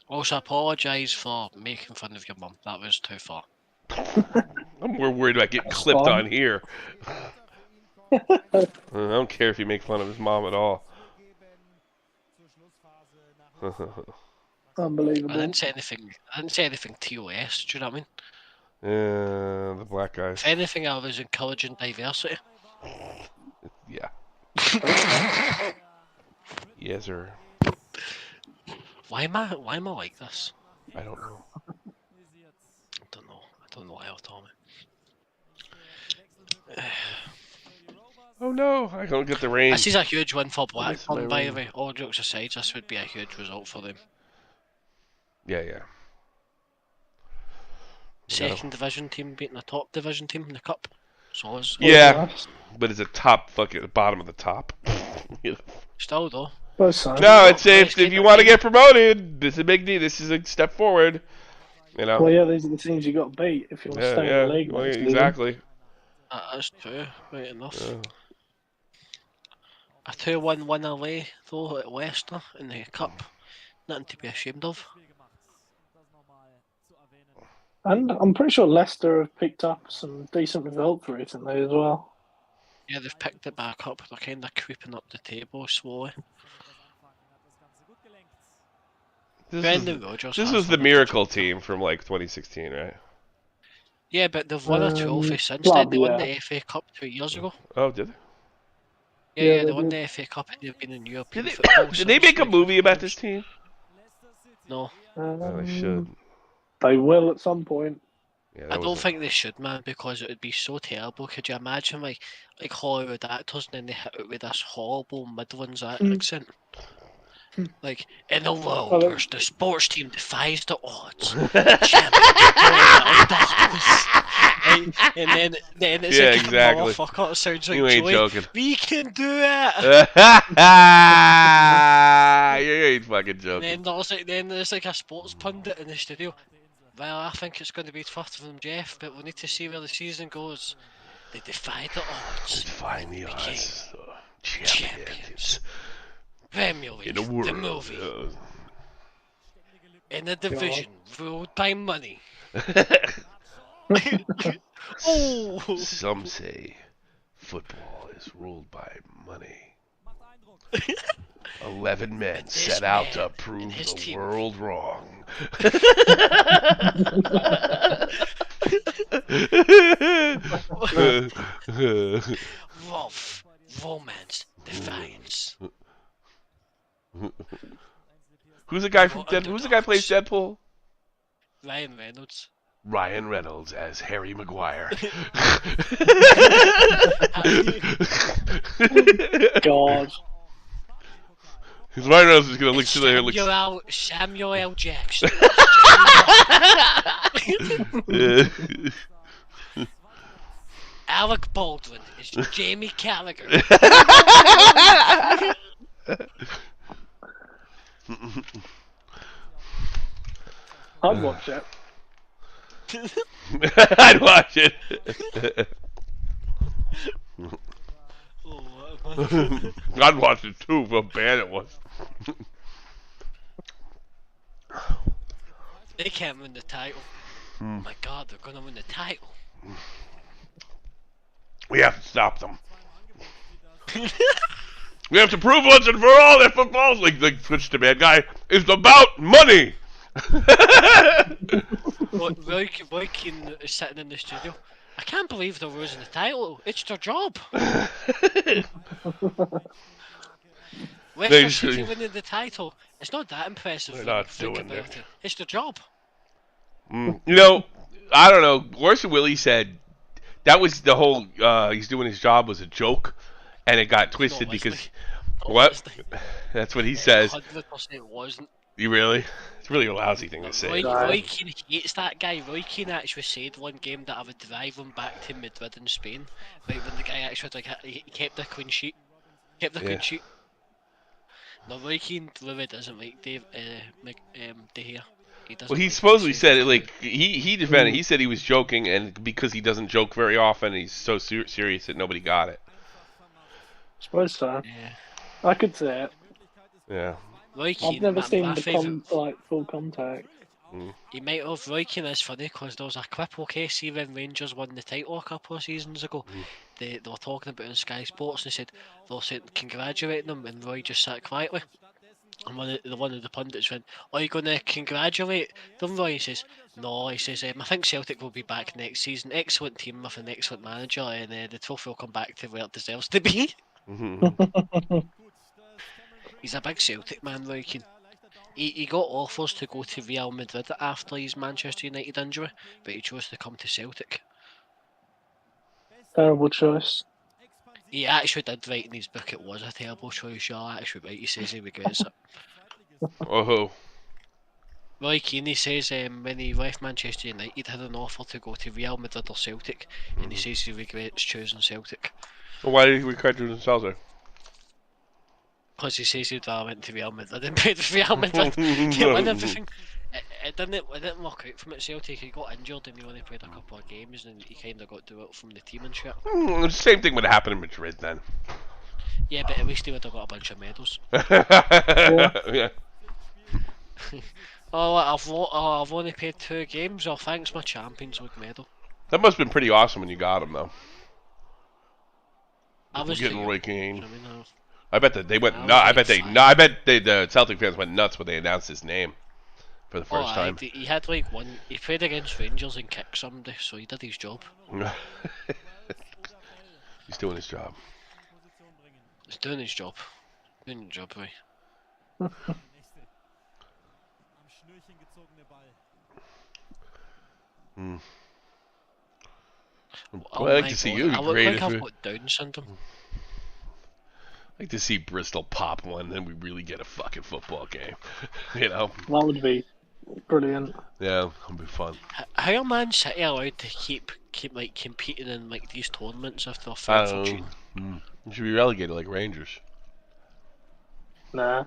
Also, apologise for making fun of your mum. That was too far. I'm more worried about getting That's clipped fine. on here. I don't care if you make fun of his mom at all. Unbelievable. I didn't say anything. I didn't say anything TOS. Do you know what I mean? The black guys. If anything, I was encouraging diversity. Yeah. Yes, sir. Why am I like this? I don't know. I don't know. I don't know why I'll tell me. Oh no, I don't get the rain. This is a huge win for Miss Blackburn, my by the ring. way. All jokes aside, this would be a huge result for them. Yeah, yeah. Second division team beating a top division team in the cup. So is Yeah, but it's a top fucking bottom of the top. still though. Both sides. No, it's Well, if you want to get promoted, this is a big deal. This is a step forward. You know. Well, yeah, these are the teams you got to beat if you want to stay in the league. Well, next season. exactly. That's true. Right enough. Yeah. A 2-1 win away though at Leicester in the cup. Nothing to be ashamed of. And I'm pretty sure Leicester have picked up some decent results recently as well. Yeah, they've picked it back up. They're kind of creeping up the table slowly. Brendan Rodgers. This has was the done a good miracle job. team from like 2016, right? Yeah, but they've won a trophy since Club, then. They won yeah. the FA Cup 2 years ago. Oh, did they? Yeah, Yeah, they they won did. the FA Cup and they've been in European Did they, football. did they since, make a like, movie about this team? No, Oh, they should. They will at some point. Yeah, I that don't was think they should, man, because it would be so terrible. Could you imagine, like Hollywood actors, and then they hit it with this horrible Midlands accent? Like, in a world Oh, where the sports team defies the odds, and then it's Yeah, like exactly. a motherfucker. It sounds like You ain't Joey. joking. We can do it. You ain't fucking And joking. then there's like a sports pundit in the studio. Well, I think it's going to be tough for them, Jeff, but we need to see where the season goes. They defy the odds. Define the Became odds. champions. Premier League, In the world. the movie, in a division ruled by money. Oh! Some say football is ruled by money. 11 men This set out to man prove and his the team. world wrong. Love, romance, defiance. Who's the guy from Deadpool? Who's the guy who plays Deadpool? Ryan Reynolds. Ryan Reynolds as Harry Maguire. God. Ryan Reynolds is gonna look to there. Samuel L. Jackson. Alec Baldwin is Jamie Gallagher. I'd watch it. I'd watch it. Oh, what a man. I'd watch it too. What bad it was. They can't win the title. Oh my God, they're gonna win the title. We have to stop them. We have to prove once and for all that football's like Twitch Demand Guy is about money. Roy Keane is sitting in the studio. I can't believe they're losing the title. It's their job. Leicester City winning the title. It's not that impressive. They're when you not think doing about it. it. It's their job. You know, I don't know. Orson Willie said that was the whole he's doing his job was a joke, and it got twisted because what? That's what he says. 100% wasn't. You really? It's really a lousy thing to say. Roy Keane hates that guy. Roy Keane actually said one game that I would drive him back to Madrid in Spain. Like when the guy actually like he kept the clean sheet. Clean sheet. No, Roy Keane really doesn't like De Gea. Well, he supposedly said it like he defended. He said he was joking, and because he doesn't joke very often, he's so serious that nobody got it. Suppose so. Yeah. I could say it. Yeah. Roy Keane, I've never seen my the favourite. full contact. He might have. Roy Keane is funny because there was a clip, okay, see when Rangers won the title a couple of seasons ago. They were talking about it on Sky Sports and they were saying, congratulating them, and Roy just sat quietly. And one of the pundits went, "Are you going to congratulate them, Roy?" He says, "No." He says, "I think Celtic will be back next season. Excellent team with an excellent manager, and the trophy will come back to where it deserves to be." He's a big Celtic man, Roy Keane. He got offers to go to Real Madrid after his Manchester United injury, but he chose to come to Celtic. Terrible choice. He actually did write in his book it was a terrible choice, yeah, actually right, he says he regrets it. Oh, Roy Keane, he says when he left Manchester United, he had an offer to go to Real Madrid or Celtic, and he says he regrets choosing Celtic. well, why did he regret choosing Celtic? Because he says he'd rather went to Real Madrid and played with Real Madrid to win everything. It didn't work out from at Celtic. He got injured and he only played a couple of games and he kind of got to it from the team and shit. The same thing would happen in Madrid then. Yeah, but at least he would have got a bunch of medals. Yeah. I've only played 2 games. Oh, thanks, my Champions League medal. That must have been pretty awesome when you got him, though. I was Getting too Roy young. Keane. I mean, I bet that they went. I No, was I like bet they. 5. No, I bet the Celtic fans went nuts when they announced his name for the first time. He had like one. He played against Rangers and kicked somebody, so he did his job. He's doing his job. He's doing his job. Doing your job, Roy. I'd like to see you. I It'd be look great like if I've we- got Down syndrome. I'd like to see Bristol pop one, then we really get a fucking football game. You know? That would be brilliant. Yeah, it'll be fun. How are Man City allowed to keep like competing in like these tournaments if they're I fair don't for know. cheating? You should be relegated like Rangers. Nah.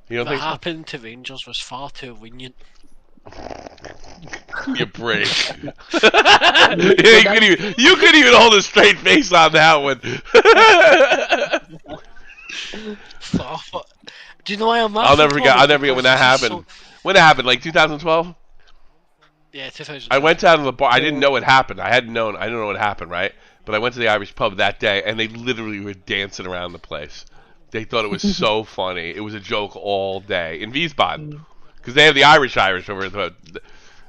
You don't What think so? happened to Rangers was far too lenient. You break. Yeah, you couldn't even hold a straight face on that one. Do you know why I'm laughing? I'll never forget. Thomas? I'll never forget when that Because this is happened. When it happened, like 2012. Yeah, 2000. I went down to the bar. I didn't know what happened. I didn't know what happened, right? But I went to the Irish pub that day, and they literally were dancing around the place. They thought it was so funny. It was a joke all day in Wiesbaden, because they have the Irish over there.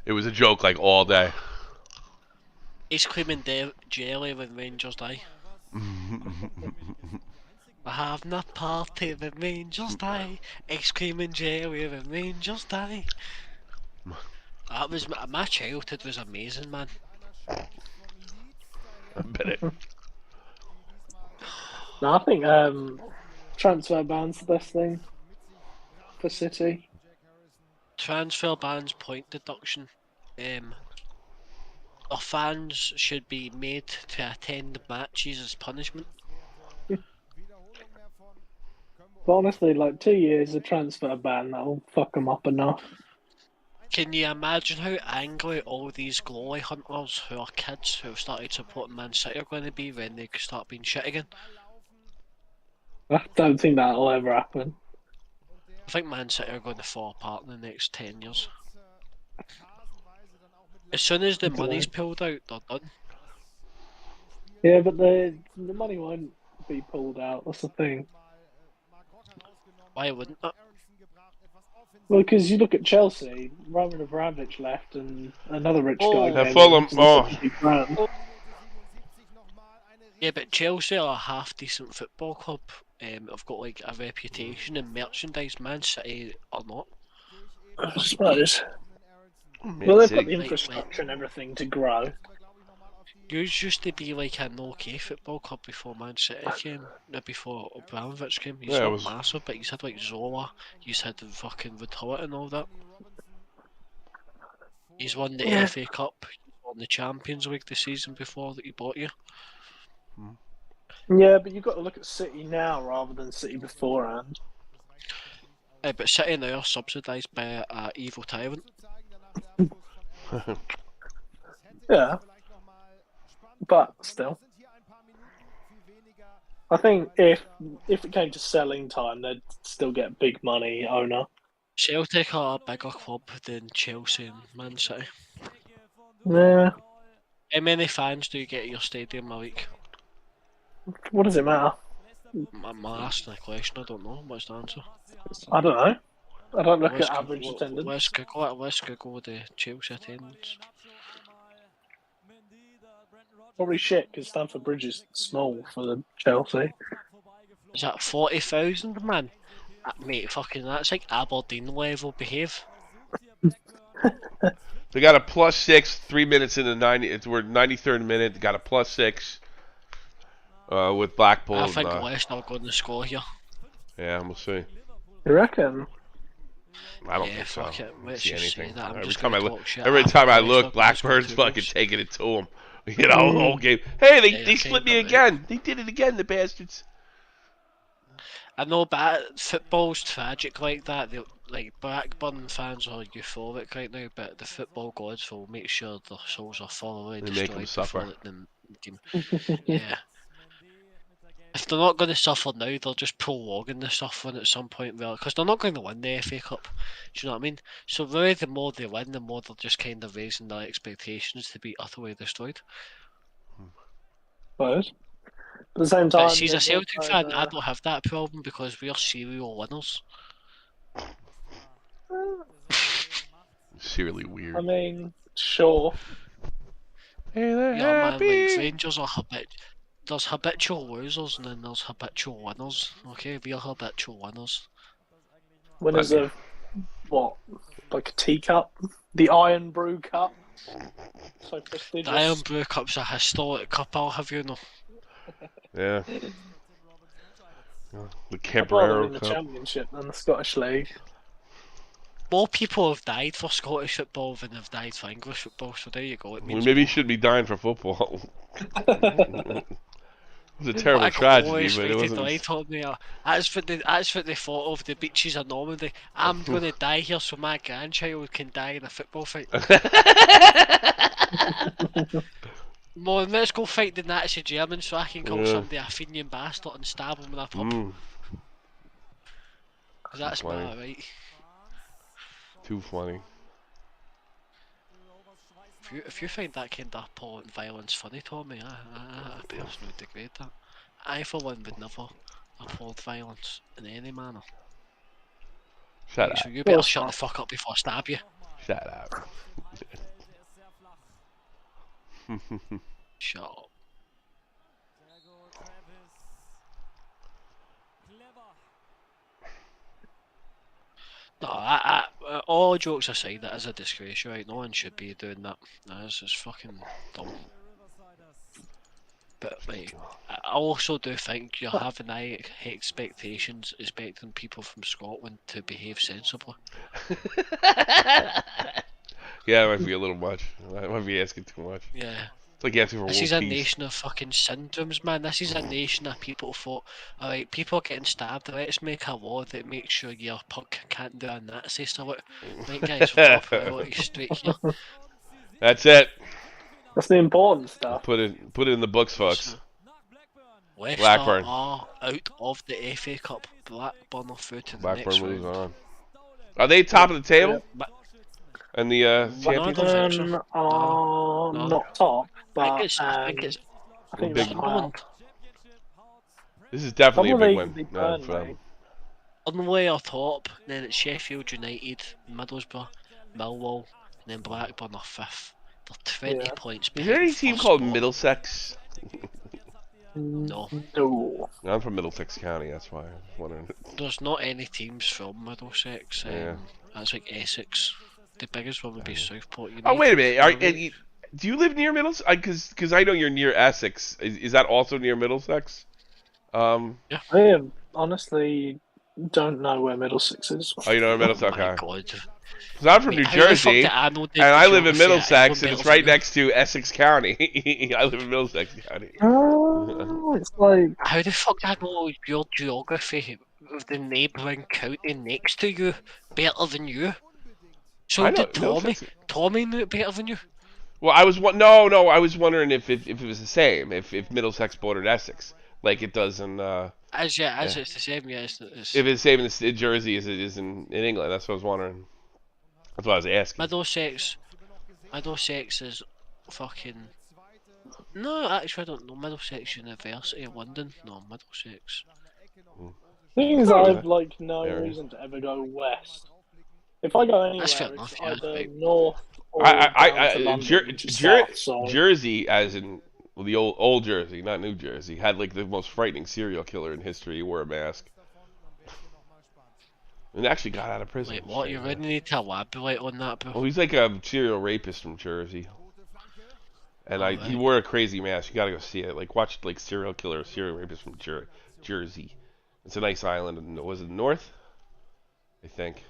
It was a joke like all day. He's claiming jelly when Rangers die. I have not party when Rangers die. Exclaiming jelly when Rangers die. That was my childhood was amazing, man. I bet it. No, I think transfer ban's the best thing for City. Transfer bans, point deduction. Our fans should be made to attend matches as punishment. But honestly, like 2 years of transfer ban, that'll fuck them up enough. Can you imagine how angry all these glory hunters who are kids who have started supporting Man City are going to be when they start being shit again? I don't think that'll ever happen. I think Man City are going to fall apart in the next 10 years. As soon as the money's pulled out, they're done. Yeah, but the money won't be pulled out. That's the thing. Why wouldn't it? Well, because you look at Chelsea, Roman Abramovich left, and another rich Oh. guy. Yeah, came Fulham, in for oh. 70 grand. Yeah, but Chelsea are a half-decent football club. Have got like a reputation and merchandise. Man City are not. I suppose. Man Well, they've City. got the infrastructure and everything to grow. Yous used to be like an okay football club before Man City came, before Abramovich came. He's Yeah, it not was- massive, but he's had like Zola, he's had the fucking Woodhull and all that. He's won the Yeah. FA Cup, he's won the Champions League the season before that he bought you. Yeah, but you've got to look at City now rather than City beforehand. But City now are subsidised by a evil tyrant. Yeah. But still. I think if it came to selling time, they'd still get big money owner. Celtic are a bigger club than Chelsea and Man City. Yeah. How many fans do you get at your stadium a week? What does it matter? I'm asking a question. I don't know. What's the answer? I don't know. I don't look Let's at average Google, attendance. let's Google the Chelsea attendance. Probably shit because Stamford Bridge is small for the Chelsea. Is that 40,000, man? Mate, fucking that's like Aberdeen level behave. They got a +6, 3 minutes in the 90. We're 93rd minute. They got a +6 with Blackpool. I think Leicester are going to score here. Yeah, we'll see. You reckon? I don't Yeah, think so. fuck it. I don't Let's see just say anything. that. I'm Every just time I gonna look, talk shit. every I time think I Leicester look, are gonna score Blackburn's 2 fucking goals. taking it to them. You know, the whole game. Hey, Yeah, they you're split kind me of right. again. They did it again, the bastards. I know, but football's tragic like that. Like Blackburn fans are euphoric right now, but the football gods will make sure their souls are thoroughly They make 'em destroyed suffer. before the team. Yeah. If they're not going to suffer now, they're just prolonging the suffering at some point, because they're not going to win the FA Cup. Do you know what I mean? So really, the more they win, the more they're just kind of raising their expectations to be utterly destroyed. But at the same But time, see, as a there's Celtic also fan, I don't have that problem because we are serial winners. It's really weird. I mean, sure. Hey, they're Yeah, man, like happy. Rangers are there's habitual losers and then there's habitual winners. Okay, we are habitual winners. Winners Okay. of what? Like a teacup? The Iron Brew Cup? So The prestigious. Iron Brew Cup's a historic cup, I'll have you know. Yeah. The I'd rather Cabrera win the Cup. Championship than the Scottish League. More people have died for Scottish football than have died for English football, so there you go. It We means maybe more. should be dying for football. It was a terrible Like tragedy, always but it waited till wasn't. they told me that's what they thought of the beaches of Normandy. I'm gonna die here so my grandchild can die in a football fight. More, let's go fight the Nazi Germans so I can call Yeah. somebody a Fenian bastard and stab him in a pub. Mm, Cause that's funny. my right. too funny. If you find that kind of appalling violence funny, Tommy, I personally degrade that. I, for one, would never applaud violence in any manner. Shut Right, up. so you better course shut not. the fuck up before I stab you. Shut up. Shut up. No, all jokes aside, that is a disgrace, right? No one should be doing that. That is just fucking dumb. But like, I also do think you're having high expectations, expecting people from Scotland to behave sensibly. Yeah, it might be a little much. I might be asking too much. Yeah. It's like asking for This world is a peace. nation of fucking syndromes, man. This is a nation of people thought, alright, people are getting stabbed, let's make a law that makes sure your punk can't do a Nazi salute. Right, guys, we've got priorities straight here. That's it. That's the important stuff. Put it in the books, folks. Leicester Blackburn. are out of the FA Cup. Blackburn are through to the Blackburn next moves round. on. Are they top of the table in the No, I don't championship? think so. Are No. not top, but I think it's I think big- that's higher. Sunderland. This is definitely a big Probably win the for them. Burnley. Burnley are top, then it's Sheffield United, Middlesbrough, Millwall, and then Blackburn are fifth. They're 20 Yeah. points Is there any behind team first called spot. Middlesex? No. No. I'm from Middlesex County, that's why I was wondering. There's not any teams from Middlesex. Yeah. That's like Essex. The biggest one would be Southport United. Oh, wait a minute. Right? Do you live near Middlesex? Because I know you're near Essex. Is that also near Middlesex? I honestly don't know where Middlesex is. Oh, you know where Oh Middlesex? my Okay. god. Because I'm from Mate, New how the fuck Jersey, did I know the and I live in geography of Middlesex, and England it's better right than you? next to Essex County. I live in Middlesex County. Oh, it's like How the fuck did I know your geography of the neighbouring county next to you better than you? So I know, did Tommy. Middlesex- Tommy knew it better than you? Well, I was no. I was wondering if it was the same. If Middlesex bordered Essex, like it does in As yeah, as Yeah. it's the same. Yeah, it's If it's the same in Jersey as it is in England, that's what I was wondering. That's what I was asking. Middlesex. Middlesex is fucking. No, actually, I don't know. Middlesex University of London. No, Middlesex. Thing is, Oh, I yeah. have like no Area. reason to ever go west. If I go That's fair anywhere, it's enough. Yeah, either right. north or down to London, which is south. So Jersey, as in well, the old Jersey, not New Jersey, had like the most frightening serial killer in history. He wore a mask and actually got out of prison. Wait, what? You really need to elaborate on that, bro. Well, he's like a serial rapist from Jersey, and he Alright. wore a crazy mask. You gotta go see it. Like watch like serial killer, serial rapist from Jersey. It's a nice island, and was it north? I think.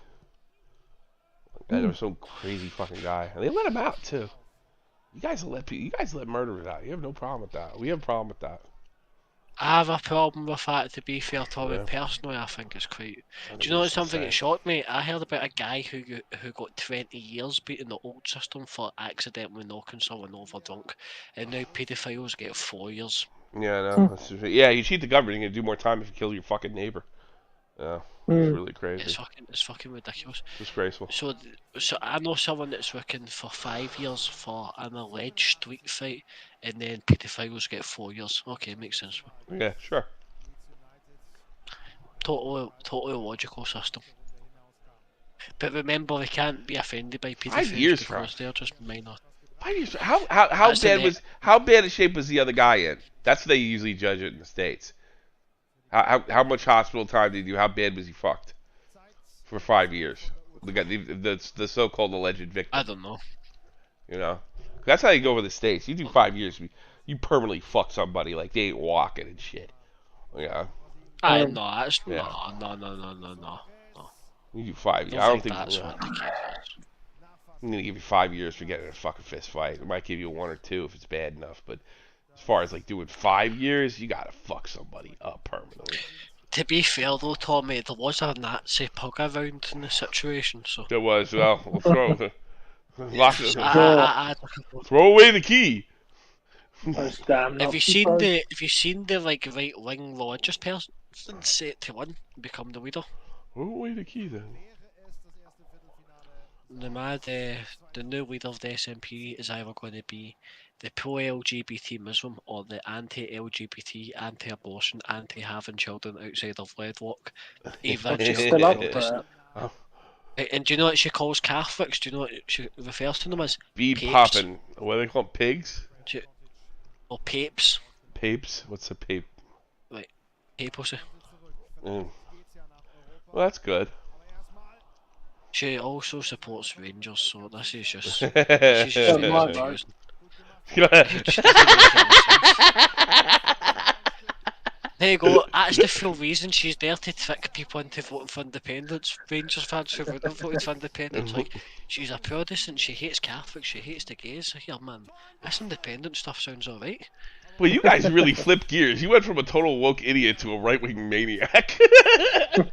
And there was some crazy fucking guy, and they let him out too. You guys let murderers out. You have no problem with that. We have a problem with that. I have a problem with that, to be fair, Tommy. Yeah. Personally, I think it's quite. I Do you know think it's something that insane. shocked me? I heard about a guy who got 20 years beating the old system for accidentally knocking someone over drunk, and now paedophiles get 4 years. Yeah, no. That's just, yeah, you cheat the government, you're gonna do more time if you kill your fucking neighbor. Yeah, it's really crazy. It's fucking ridiculous. Disgraceful. So I know someone that's working for 5 years for an alleged street fight, and then paedophiles get 4 years. Okay, makes sense. Yeah, sure. Totally logical system. But remember, they can't be offended by 5 paedophiles years, because Frank. they're just minor. 5 years. How That's how bad a shape was the other guy in? That's what they usually judge it in the States. How much hospital time did he do? How bad was he fucked for 5 years? The so-called alleged victim. I don't know. You know, that's how you go over the States. You do 5 years, you permanently fuck somebody like they ain't walking and shit. Yeah, I no, that's yeah. no. You do 5 years. I I don't think think. that's Yeah. what the case is. I'm gonna give you 5 years for getting in a fucking fist fight. I might give you 1 or 2 if it's bad enough, but as far as like doing 5 years, you gotta fuck somebody up permanently. To be fair though, Tommy, there was a Nazi pug around in the situation, so. There was we'll throw lock it- So I throw away the key. those damn have you Nazi seen pros. the like right wing religious person set to win and become the leader? Throw away the key then. The new leader of the SNP is either going to be the pro-LGBT Muslim or the anti-LGBT, anti-abortion, anti-having children outside of wedlock. Eva Still up for it. And do you know what she calls Catholics? Do you know what she refers to them as? Bead Papes. popping. What do they call them? Pigs? Or papes? Papes? What's a pape? Papacy. Mm. Well, that's good. She also supports Rangers, so this is just. She's just really my confusing. Yeah. It just doesn't make any sense. There you go. That's the full reason she's there, to trick people into voting for independence. Rangers fans who would have voted for independence, like, she's a Protestant, she hates Catholics, she hates the gays. Here, man, this independent stuff sounds alright. Well, you guys really flipped gears. You went from a total woke idiot to a right-wing maniac.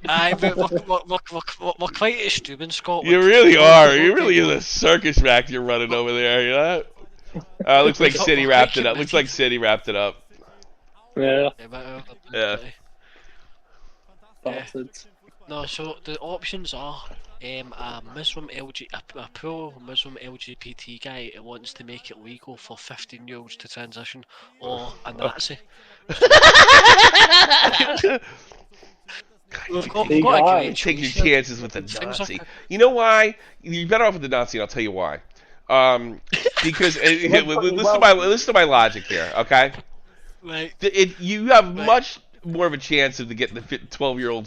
Aye, but we're quite extreme in Scotland. You really are. You really is a circus act you're running over there. You know? Looks like City wrapped it up. Looks like City wrapped it up. Yeah, Yeah. bastards. No, so the options are a pro-Muslim LGBT guy who wants to make it legal for 15-year-olds to transition, or a Nazi. We've got Big a eye. great Take your choice here. chances with the Things Nazi. are- You know why? You're better off with the Nazi, and I'll tell you why. Because listen to my logic here, okay? Right. You have Right. much more of a chance of getting the 12-year-old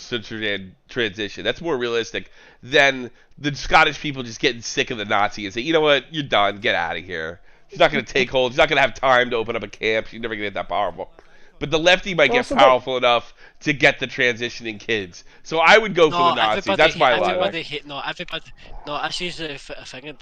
transition. That's more realistic than the Scottish people just getting sick of the Nazi and say, you know what, you're done, get out of here. She's not going to take hold. She's not going to have time to open up a camp. She's never going to get that powerful. But the lefty might get Also, powerful enough to get the transitioning kids. So I would go for the Nazis. That's my logic. This is the thing.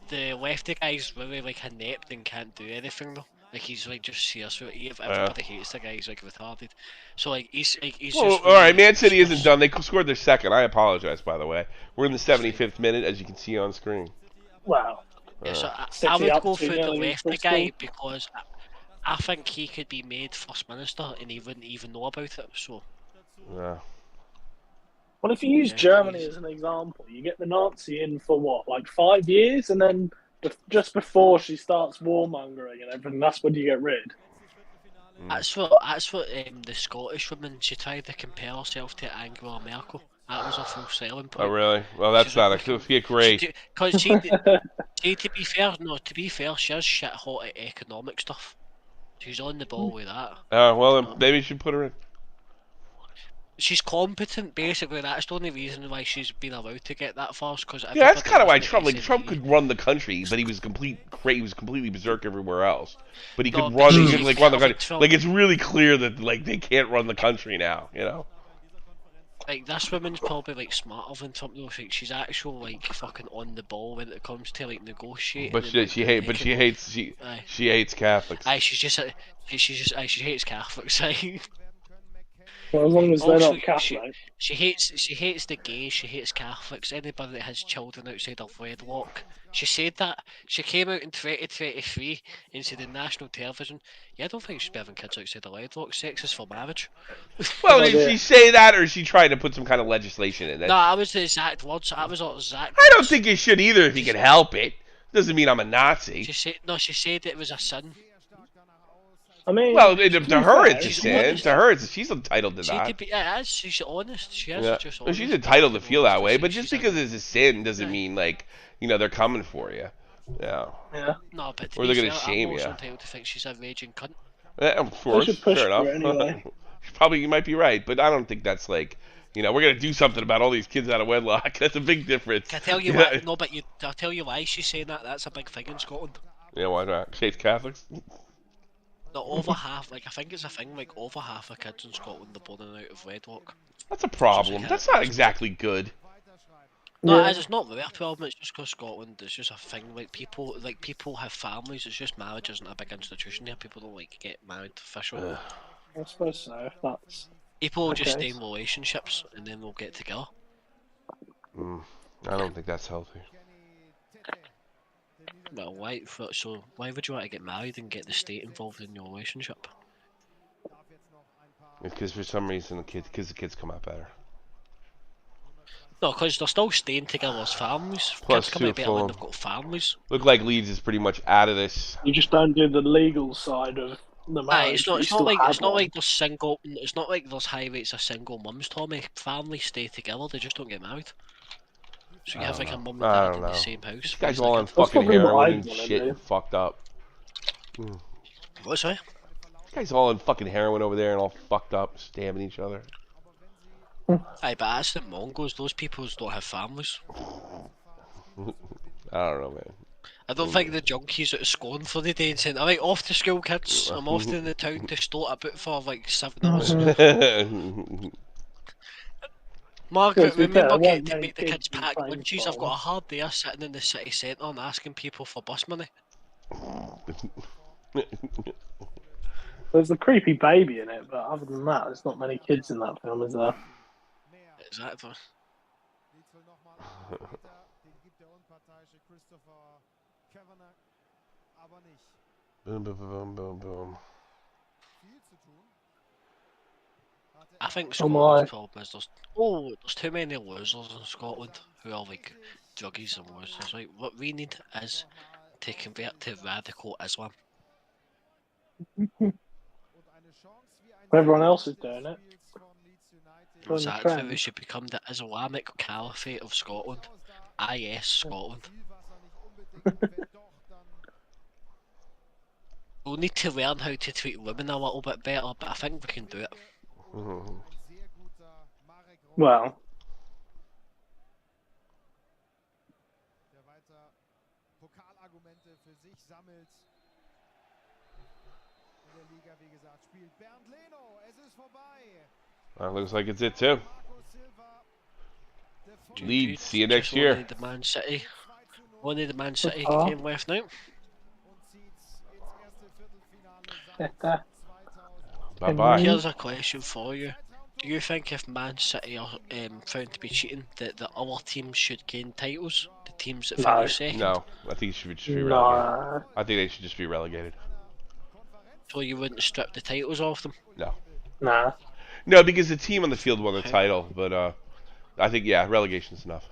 The lefty guy's really like inept and can't do anything though. Like he's like just serious. Everybody hates the guy. He's like retarded. So like he's Well, just. all right, really Man City isn't useless. done. They scored their second. I apologize, by the way. We're in the 75th minute, as you can see on screen. Wow. Yeah, so I City would up go 2-0 for the against lefty Bristol. guy because I think he could be made First Minister and he wouldn't even know about it. So Yeah. Well, if you use Yeah, Germany he's- as an example, you get the Nazi in for what, like 5 years, and then just before she starts warmongering and everything, that's when you get rid. That's what the Scottish woman, she tried to compare herself to Angela Merkel. That was her full selling Oh, point. really? Well, that's She's not like, a Sophia Gray. because see, to be fair, no, to be fair, she is shit hot at economic stuff. She's on the ball with that. Well, you then know. maybe you should put her in. She's competent, basically. That's the only reason why she's been allowed to get that far. Because Yeah, that's kind of why Trump could run the country, but he was completely berserk everywhere else. But he No, could but run, see, he could like run the I think country. Trump, Like it's really clear that like they can't run the country now, you know. like this woman's probably like smarter than Trump. Though, like she's actual like fucking on the ball when it comes to like negotiating. But and, she, like, she the hate, but she economic- hates Aye. she hates Catholics. Aye, she hates Catholics. Aye. Well, as long as they're Also, not Catholic. she hates the gays. She hates Catholics. Anybody that has children outside of wedlock. She said that. She came out in 2023 and said in national television, "Yeah, I don't think you should be having kids outside of wedlock. Sex is for marriage." Well, Oh, did dear. she say that, or is she trying to put some kind of legislation in No, it? that was the exact words. That was all exact. I don't words. think you should either if you can help it. Doesn't mean I'm a Nazi. She said no. She said it was a sin. I mean, Well, to to be her fair, it's a She's sin. honest. To her, she's entitled to She that. to be, yeah, she's honest. She is Yeah. just Well, honest. she's entitled to feel that way, She's- but just she's because it's a sin doesn't Yeah. mean like they're coming for you. Yeah. yeah. No, but to Or be they're gonna fair, shame I'm also you. entitled to think she's a raging cunt. Yeah, of course, should push fair for enough. it anyway. Probably you might be right, but I don't think that's like we're gonna do something about all these kids out of wedlock. That's a big difference. Can I tell you Yeah. why? No, but I'll tell you why she's saying that. That's a big thing in Scotland. Yeah, why not? She hates Catholics. Not over half, like I think it's a thing, like over half of kids in Scotland are born out of wedlock. That's a problem. That's not exactly good. No, Yeah. it is, it's not their problem. It's just because Scotland is just a thing. Like people have families. It's just marriage isn't a big institution here. People don't like get married officially. I suppose so. If that's People will just Okay. stay in relationships and then they'll get together. I don't think that's healthy. Well, so why would you want to get married and get the state involved in your relationship? Because for some reason the kids come out better. No, because they're still staying together as families. Plus Kids come out two better when full- they've got families. Look like Leeds is pretty much out of this. you just don't do the legal side of the Aye, marriage. it's not. but you It's not still like. have It's not one. like there's single. It's not like there's high rates of single mums. Tommy, families stay together. They just don't get married. So you have like a mum and I dad don't in know. the same house. This guy's raising all a on kid. fucking probably what heroin I'd and wanna shit do. and fucked up. What, sorry? This guy's all on fucking heroin over there and all fucked up, stabbing each other. Aye, but that's the Mongols. Those people don't have families. I don't know, man. I don't think the junkies out of Scone for the day and saying, "Alright, off to school, kids. I'm off to the town to start a boot for like 7 hours." Margaret, To be fair, remember it getting won't to make make the kids kids be pack playing lunches? I've got a football. hard day sitting in the city centre and asking people for bus money. There's the creepy baby in it, but other than that, there's not many kids in that film, is there? Exactly. Boom, boom, boom, boom, boom. I think Oh my. Scotland's problem is there's too many losers in Scotland who are like druggies and losers. Right? What we need is to convert to radical Islam. Everyone else is doing it. Join the Exactly, trend. we should become the Islamic Caliphate of Scotland. IS Scotland. We'll need to learn how to treat women a little bit better, but I think we can do it. Well, Looks like it's it too. Leeds, see you next Just year. Only the Man City. Only the Man City Oh. game left now. Bye bye. Here's a question for you. Do you think if Man City are found to be cheating, that the other teams should gain titles? The teams that No. finish second? No, I think it should just be relegated. no. I think they should just be relegated. So you wouldn't strip the titles off them? No. Nah. No, because the team on the field won the title, but I think relegation's enough.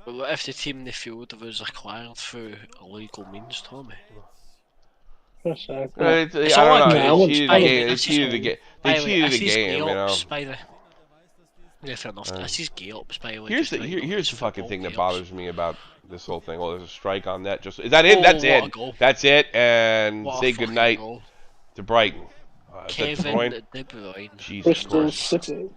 But what if the team in the field was acquired through illegal means, Tommy? That's I It's don't all know. a They No, cheated by the the way, game. They this is cheated the all. game. By They the way, cheated the this is game. You know. Geops, by the way. Yeah, fair enough. This is Geops, by the way. Here's just the to let you know, here's it's the fucking football thing that Geops. bothers me about this whole thing. Oh, there's a strike on that. Just is that it? That's Oh, what a it. goal. That's it. And What say a fucking goodnight goal. to Brighton. Is that De Kevin Bruyne? De Bruyne. Jesus Bristol Christ. City.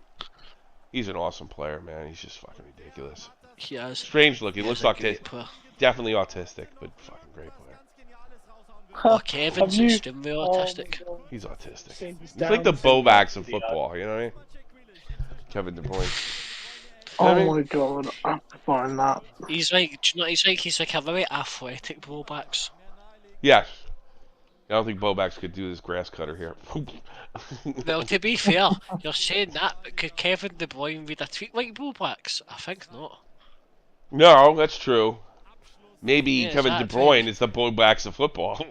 He's an awesome player, man. He's just fucking ridiculous. He is. Strange looking. He Looks is a like great player. definitely autistic, but fucking great player. Oh, Kevin's Have you- extremely autistic. He's autistic. Seen his He's like the Down syndrome Bovax of video. football. You know what I mean? Kevin De Bruyne. Oh my god, I have to find that. He's like, do you know, he's like a very athletic fullbacks. Yes. I don't think Bovax could do this grass cutter here. Well, to be fair, you're saying that, but could Kevin De Bruyne read a tweet like fullbacks? I think not. No, that's true. Maybe Yeah, Kevin De exactly. Bruyne is the Bovax of football.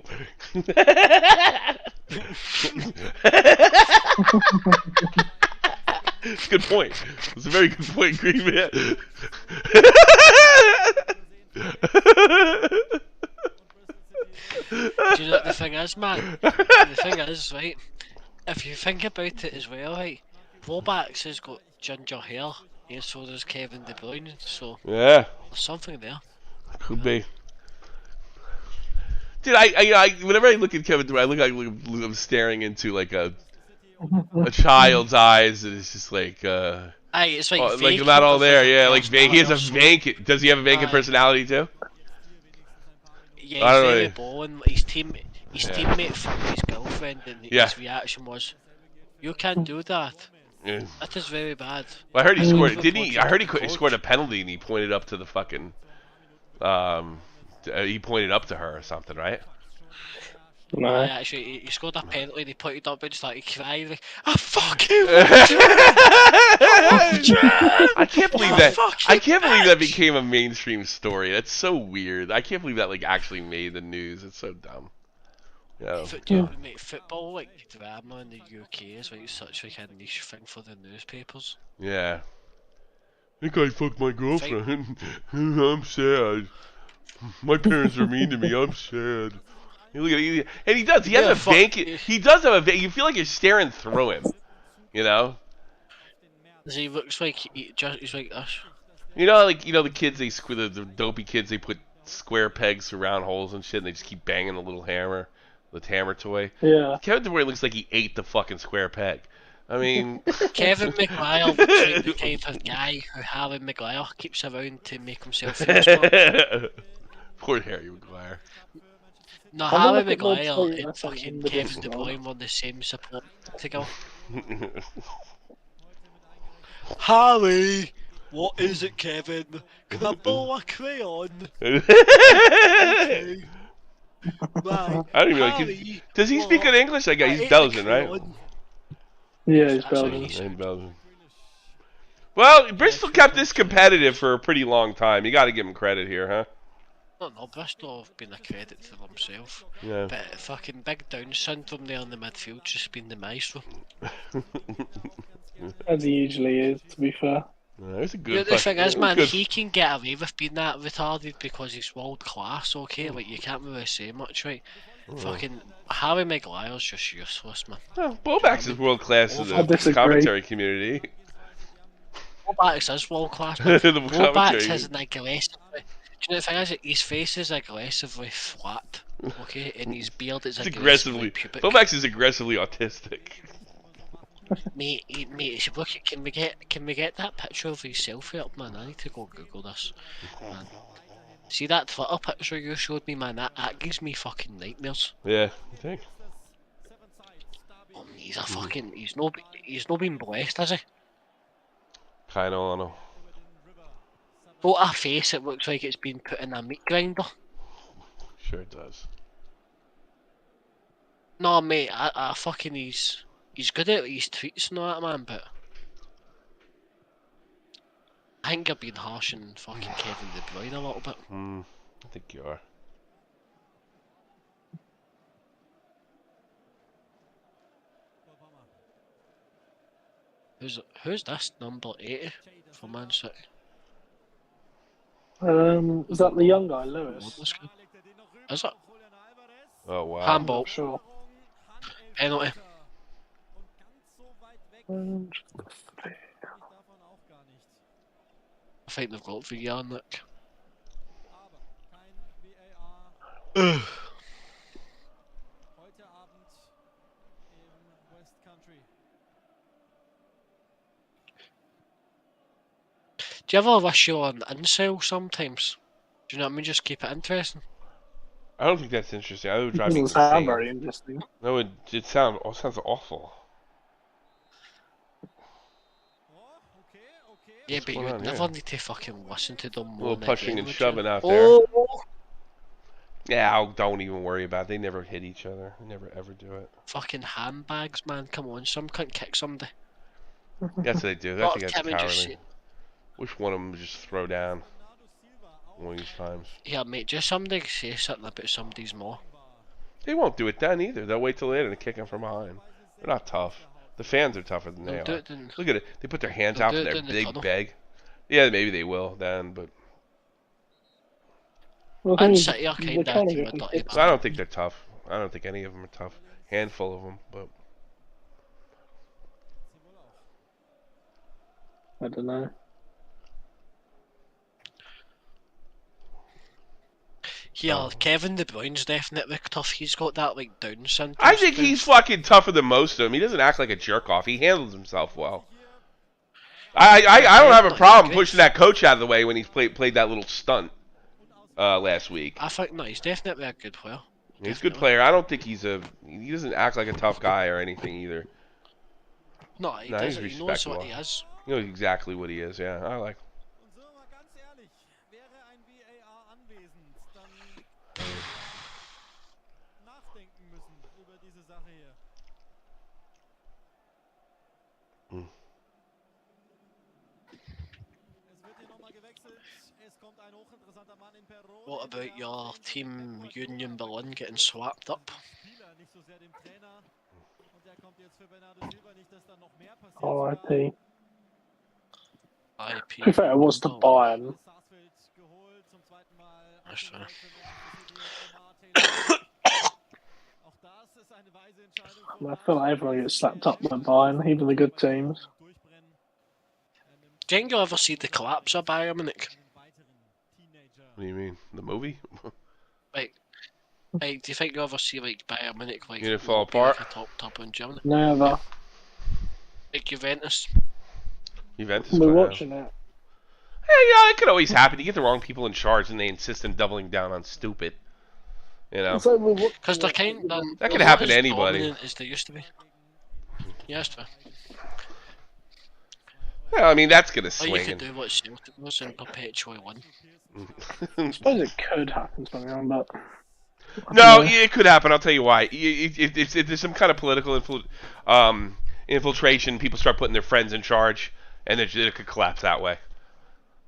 It's a good point. It's a very good point, Green Man. Do you know what the thing is, man? The thing is, right, if you think about it as well, right, fullbacks has got ginger hair, and so does Kevin De Bruyne, so Yeah, there's something there. could be. Dude, I whenever I look at Kevin De Bruyne, I look like I'm staring into like a child's eyes, and it's just like Aye, it's like, like vacant not all of, there. like, a Yeah, like he has a personality or vacant. Does he have a vacant Aye. personality too? Yeah, I he's don't very know. boring. His teammate fucked his girlfriend, and Yeah. his reaction was, "You can't do that. Yeah. That is very bad." Well, I heard he I scored. mean, Didn't he? I heard he coach. scored a penalty and he pointed up to the fucking. He pointed up to her or something, right? No. Actually, he scored a penalty. They put it up and started crying like, "I fucking I can't believe You that. fucking I can't believe that bitch. became a mainstream story. That's so weird. I can't believe that like actually made the news. It's so dumb. Yeah. Mate, football like drama in the UK is like such like a niche thing for the newspapers. Yeah. I think I fucked my girlfriend. I'm sad. My parents are mean to me. I'm sad. You look at it, and he does. He has Yeah, a fuck. vacant. He does have a vacant. You feel like you're staring through him. You know. He looks like he's like this. You know, like the kids the dopey kids, they put square pegs through round holes and shit, and they just keep banging the little hammer, the hammer toy. Yeah. Kevin De Bruyne looks like he ate the fucking square peg. I mean, Kevin Maguire looks like the kind of guy who Harry Maguire keeps around to make himself feel smart. poor Harry Maguire. No, I'm gonna Harry look at Lord Maguire Slate, and that's fucking the Kevin De best one. Bruyne were the same support together. Harry, what is it, Kevin? Can I borrow a crayon? Okay. Right. I don't even know. Harry, Does he speak what? in English? I guess I he's ate the Belgian, right? crayon. Yeah, he's That's what Belgian. he said. He's Belgian. Well, Bristol kept this competitive for a pretty long time. You got to give him credit here, huh? No, Bristol have been a credit to themselves. Yeah. But fucking big Down syndrome there in the midfield just been the maestro. As he usually is, to be fair. It's a The, good. the thing is, man, good. he can get away with being that retarded because he's world class, okay? Like, you can't really say much, right? Fucking Harry Maguire's just useless, man. Well, Bovax is world class in I the disagree. commentary community. Bovax is world class, man. The Bovax commentary. has an aggressive. Do you know the thing is, his face is aggressively flat, okay? And his beard is It's aggressively aggressively. pubic. Bovax is aggressively autistic. Mate, look, can we get that picture of his selfie up, man? I need to go Google this. Man. See that Twitter picture you showed me, man? That gives me fucking nightmares. Yeah, I think. He's a fucking. He's no been blessed, has he? Kind of, I know. What a face! It looks like it's been put in a meat grinder. Sure it does. No, mate, I fucking he's good at his tweets and all that, man. But I think you're being harsh on fucking Kevin De Bruyne a little bit. I think you are. Who's this number 80 for Man City? Is that the young guy, Lewis? This guy. Is it? Oh wow. I'm Handball. not sure. Penalty. I think they've got VAR, Nick. Do you ever wish you were on incel sometimes? Do you know what I mean? Just keep it interesting. I don't think that's interesting. That would It drive me doesn't sound insane. very interesting. No, it sounds awful. Yeah, What's but you going would on never here? need to fucking listen to them A more. little pushing again, and would shoving you? out there. Oh, Yeah, don't even worry about it. They never hit each other. They never ever do it. fucking handbags, man. Come on, some can't kick somebody. That's what they do. I Not think if that's Kevin just cowardly. say, Wish one of them would just throw down one of these times. yeah, mate, just somebody say something about somebody's more. They won't do it then either. They'll wait till later to kick them from behind. They're not tough. The fans are tougher than they They'll do are. it then. Look at it. They put their hands They'll out do and it they're in the big tunnel. beg. Yeah, maybe they will then, but Well, Man things- City are they're kind of trying to team get of them dirty fixed. I don't think they're tough. I don't think any of them are tough. Handful of them, but I don't know. Yeah, Kevin De Bruyne's definitely tough. He's got that like Down syndrome. I think stuff. he's fucking tougher than most of them. He doesn't act like a jerk off. He handles himself well. I don't have a problem pushing that coach out of the way when he's played that little stunt last week. I think no, he's definitely a good player. He's a good player. I don't think he doesn't act like a tough guy or anything either. No, No, he's doesn't. He knows what respectable. he is. He knows exactly what he is. Yeah, I like. What about your team Union Berlin getting swapped up? R.I.P. IP. To be fair, it was to Bayern. That's fair. I feel like everyone gets slapped up by Bayern, even the good teams. Do you think you'll ever see the collapse of Bayern Munich? What do you mean? The movie? Like, do you think you'll ever see like Bayern Munich like You gonna fall be, like, apart? a top in Germany? Never. Like Juventus? Juventus. We're going down. watching it. Hey, yeah, it could always happen. You get the wrong people in charge, and they insist on doubling down on stupid. You know. So we're watching Because they're it. kind of... That could happen to anybody. Dominant as they used to be. Yeah, that's fair. Yeah, I mean that's gonna Or you swing. could do what Celtic was and perpetually win. I suppose it could happen to anyone, but No, it could happen. I'll tell you why. If there's some kind of political infiltration, people start putting their friends in charge, and it could collapse that way.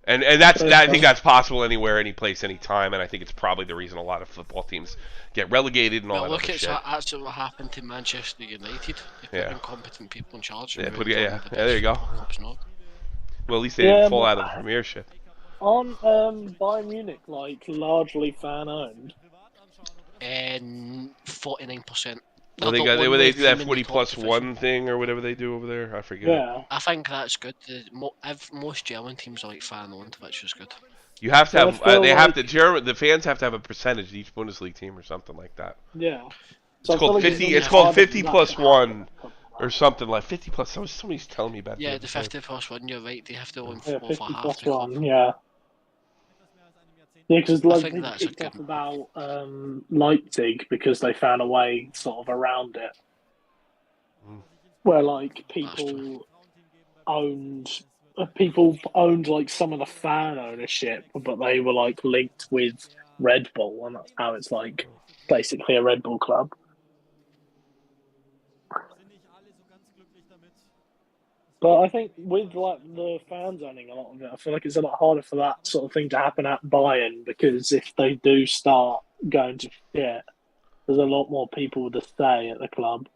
And I think that's possible anywhere, any place, any time. And I think it's probably the reason a lot of football teams get relegated and all Well, that look other at shit. actually what happened to Manchester United. They put Yeah. incompetent people in charge. Yeah, and put- moved yeah, on yeah. to the Yeah, there you best go. clubs now. Well, at least they Yeah, didn't fall but- out of the Premiership. aren't Bayern Munich like largely fan owned? And 49%. Well, they do that 40 plus 1 thing or whatever they do over there. I forget. Yeah. I think that's good. Most German teams are like fan owned, which is good. You have to I have. feel They have like- the fans have to have a percentage of each Bundesliga team or something like that. Yeah. It's So I feel called like 50. gonna It's be called harder 50 for that plus to 1 happen. or something like 50 plus. Somebody's telling me about Yeah, that the other day. 50 plus 1, you're right. They have to win Yeah, over 50 half plus the club. 1, yeah. Yeah, because like, think they that's a kicked good off about Leipzig because they found a way sort of around it. Mm. Where like That's people owned like some of the fan ownership, but they were like linked with Red Bull, and that's how it's like basically a Red Bull club. But I think with like the fans owning a lot of it, I feel like it's a lot harder for that sort of thing to happen at Bayern, because if they do start going to shit, there's a lot more people to stay at the club.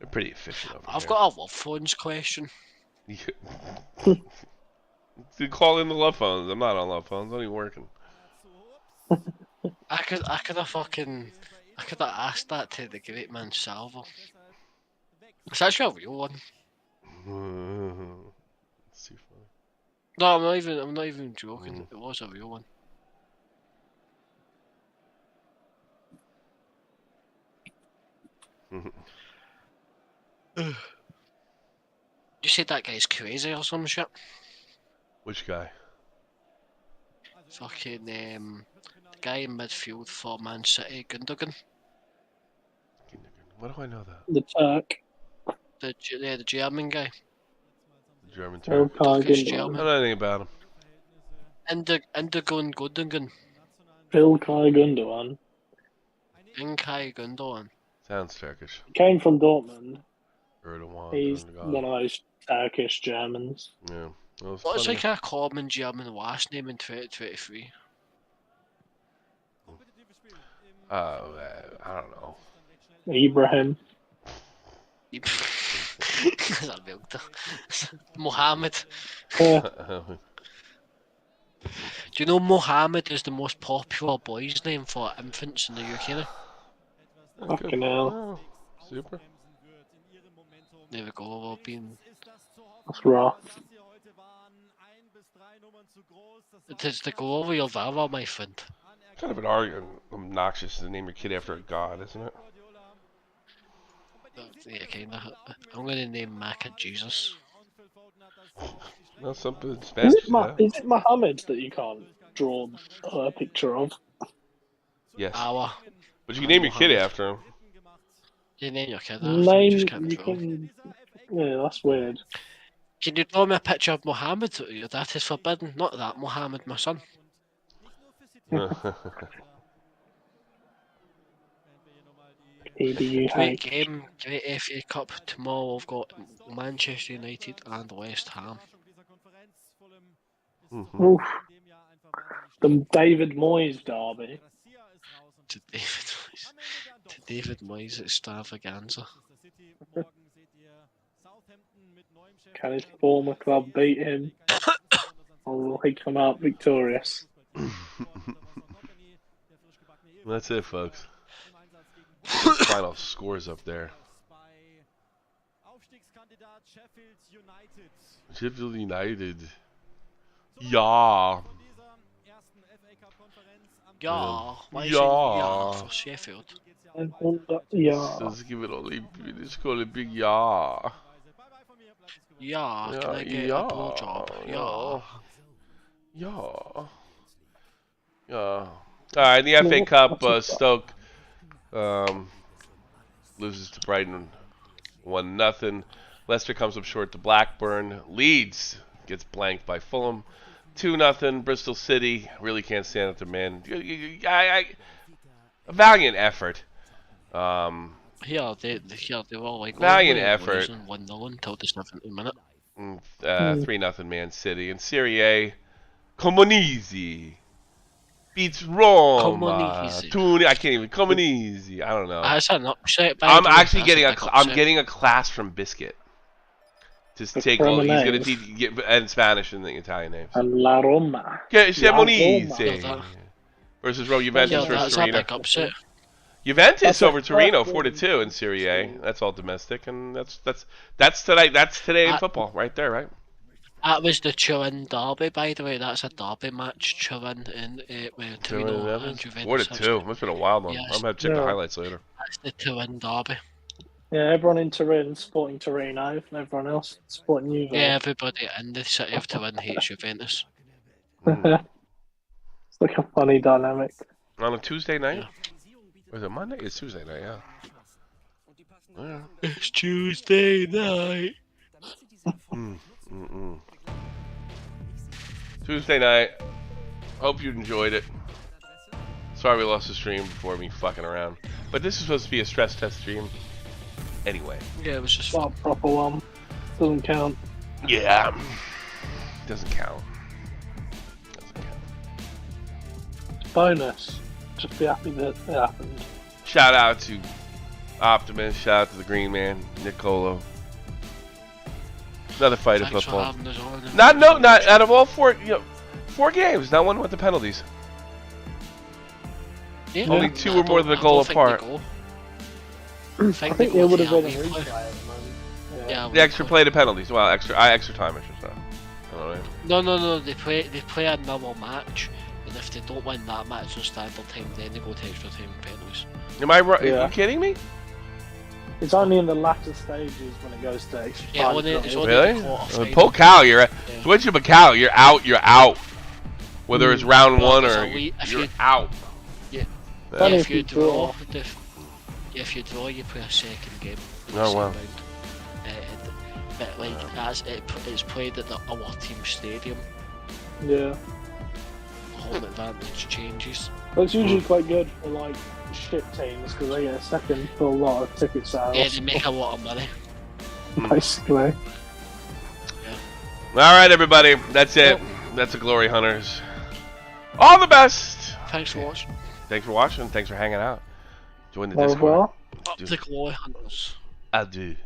They're pretty efficient over I've here. got a love phones question. You call in the love phones. I'm not on love phones. I'm not even working. I could have asked that to the great man Salvo. It's actually a real one. It's too funny. No, I'm not even joking. It was a real one. You said that guy's crazy or some shit? Which guy? Fucking the guy in midfield for Man City, Gundogan. What do I know that? The Turk. The German guy. The German Turk. Turkish I German. don't know anything about him. Indigon Gundogan. Ilkay Gundogan. Ilkay Gundogan. Sounds Turkish. Came from Dortmund. Erdogan. He's Erdogan. one of those Turkish Germans. Yeah. Well, it's What's funny. like a common German last name in 2023? I don't know. Ibrahim. That's a milkter. Mohammed. Yeah. Oh, Do you know Mohammed is the most popular boy's name for infants in the UK now? Fucking hell. Oh, super. There we go, we've been... That's rough. It is to go over your valor, my friend. Kind of obnoxious to name your kid after a god, isn't it? Yeah, kinda. I'm gonna name Mac Jesus. No, something in Is Spanish. it Mohammed that you can't draw a picture of? Yes. Our. But you can name your kid Mohammed. after him. You name your kid after, you just Name, can't you draw. can... Yeah, that's weird. Can you draw me a picture of Mohammed? That is forbidden. Not that Mohammed, my son. EBU Great hate. game, great FA Cup. Tomorrow we've got Manchester United and West Ham. Mhm. Oof. The David Moyes derby. To David Moyes extravaganza. Can his former club beat him? Or will he come out victorious? That's it, folks. Final scores up there. Sheffield United. Yeah. Yeah, why is Yeah. it yeah for Sheffield? Yeah. Let's give it only. Let's call it big yeah. Yeah, can I get a blowjob? Yeah. Yeah. Yeah. Alright, in the FA Cup, Stoke loses to Brighton 1-0. Leicester comes up short to Blackburn. Leeds gets blanked by Fulham 2-0. Bristol City really can't stand up to man. A valiant effort. Here they were like Valiant we're effort. losing 1-0 until the 70th minute. 3-0 Man City. In Serie A, Comunisi beats Roma. Comunisi. I can't even. Comunisi. I don't know. That's an upset. By I'm the way, actually that's getting a a. big I'm upset. getting a class from Biscuit. To The take all. He's gonna Cremonese. teach get in Spanish and the Italian names. And La Roma. Okay, La Comunisi Roma. versus Juventus Yeah, versus that's a Torino. big upset. Juventus That's over a- Torino, that's 4-2 in Serie A. That's all domestic, and that's tonight. That's today in I- football, right there, right? That was the Turin derby, by the way. That's a derby match. Turin and with Torino and Juventus. 4-2. Must have been a wild one. Yes. I'm gonna check the Yeah. highlights later. That's the Turin derby. Yeah, everyone in Turin supporting Torino, and everyone else supporting you. Yeah, everybody in the city of Turin hates Juventus. It's like a funny dynamic. On a Tuesday night? Yeah. Or is it Monday? It's Tuesday night, yeah. Yeah. It's Tuesday night. Tuesday night. Hope you enjoyed it. Sorry we lost the stream before me fucking around. But this is supposed to be a stress test stream. Anyway. Yeah, it was just Not fun. a proper one. Doesn't count. Yeah. Doesn't count. Doesn't count. Bonus. Just be happy that it happened. Shout out to Optimus, shout out to the Green Man, Nicolo. Another fight of Thanks for football. having us on. Not out of all 4 games, not one with the penalties. Yeah, Only no, 2 I or more don't- than a I goal don't think they apart. go. I think it would have been a replay. replay at the moment. Yeah, The extra play to penalties. Well, extra time, I should say. You know what I mean? No. They play a normal match, and if they don't win that match on standard time, then they go to extra time and penalties. Am I right? Are Yeah. you kidding me? It's only in the latter stages when it goes to extra Yeah, time. when it's so- only Really? the quarter Pull cow, you're Yeah. switch to Macau, you're out. You're out. Whether it's round Well, 1 there's or a wee- if you're you- out. Yeah. Yeah. Funny if if you you draw, draw. if you draw, you play a second game. Oh, Same wow. round. But like it's played at the other team stadium. Yeah. Home advantage changes. But it's usually quite good for like shit teams because they get a second for a lot of ticket sales. Yeah, they make a lot of money. Basically. All right, everybody. That's it. That's the Glory Hunters. All the best. Thanks for watching. Thanks for watching. Thanks for hanging out. Join the Au Discord. revoir. Up the Glory Hunters. Adieu.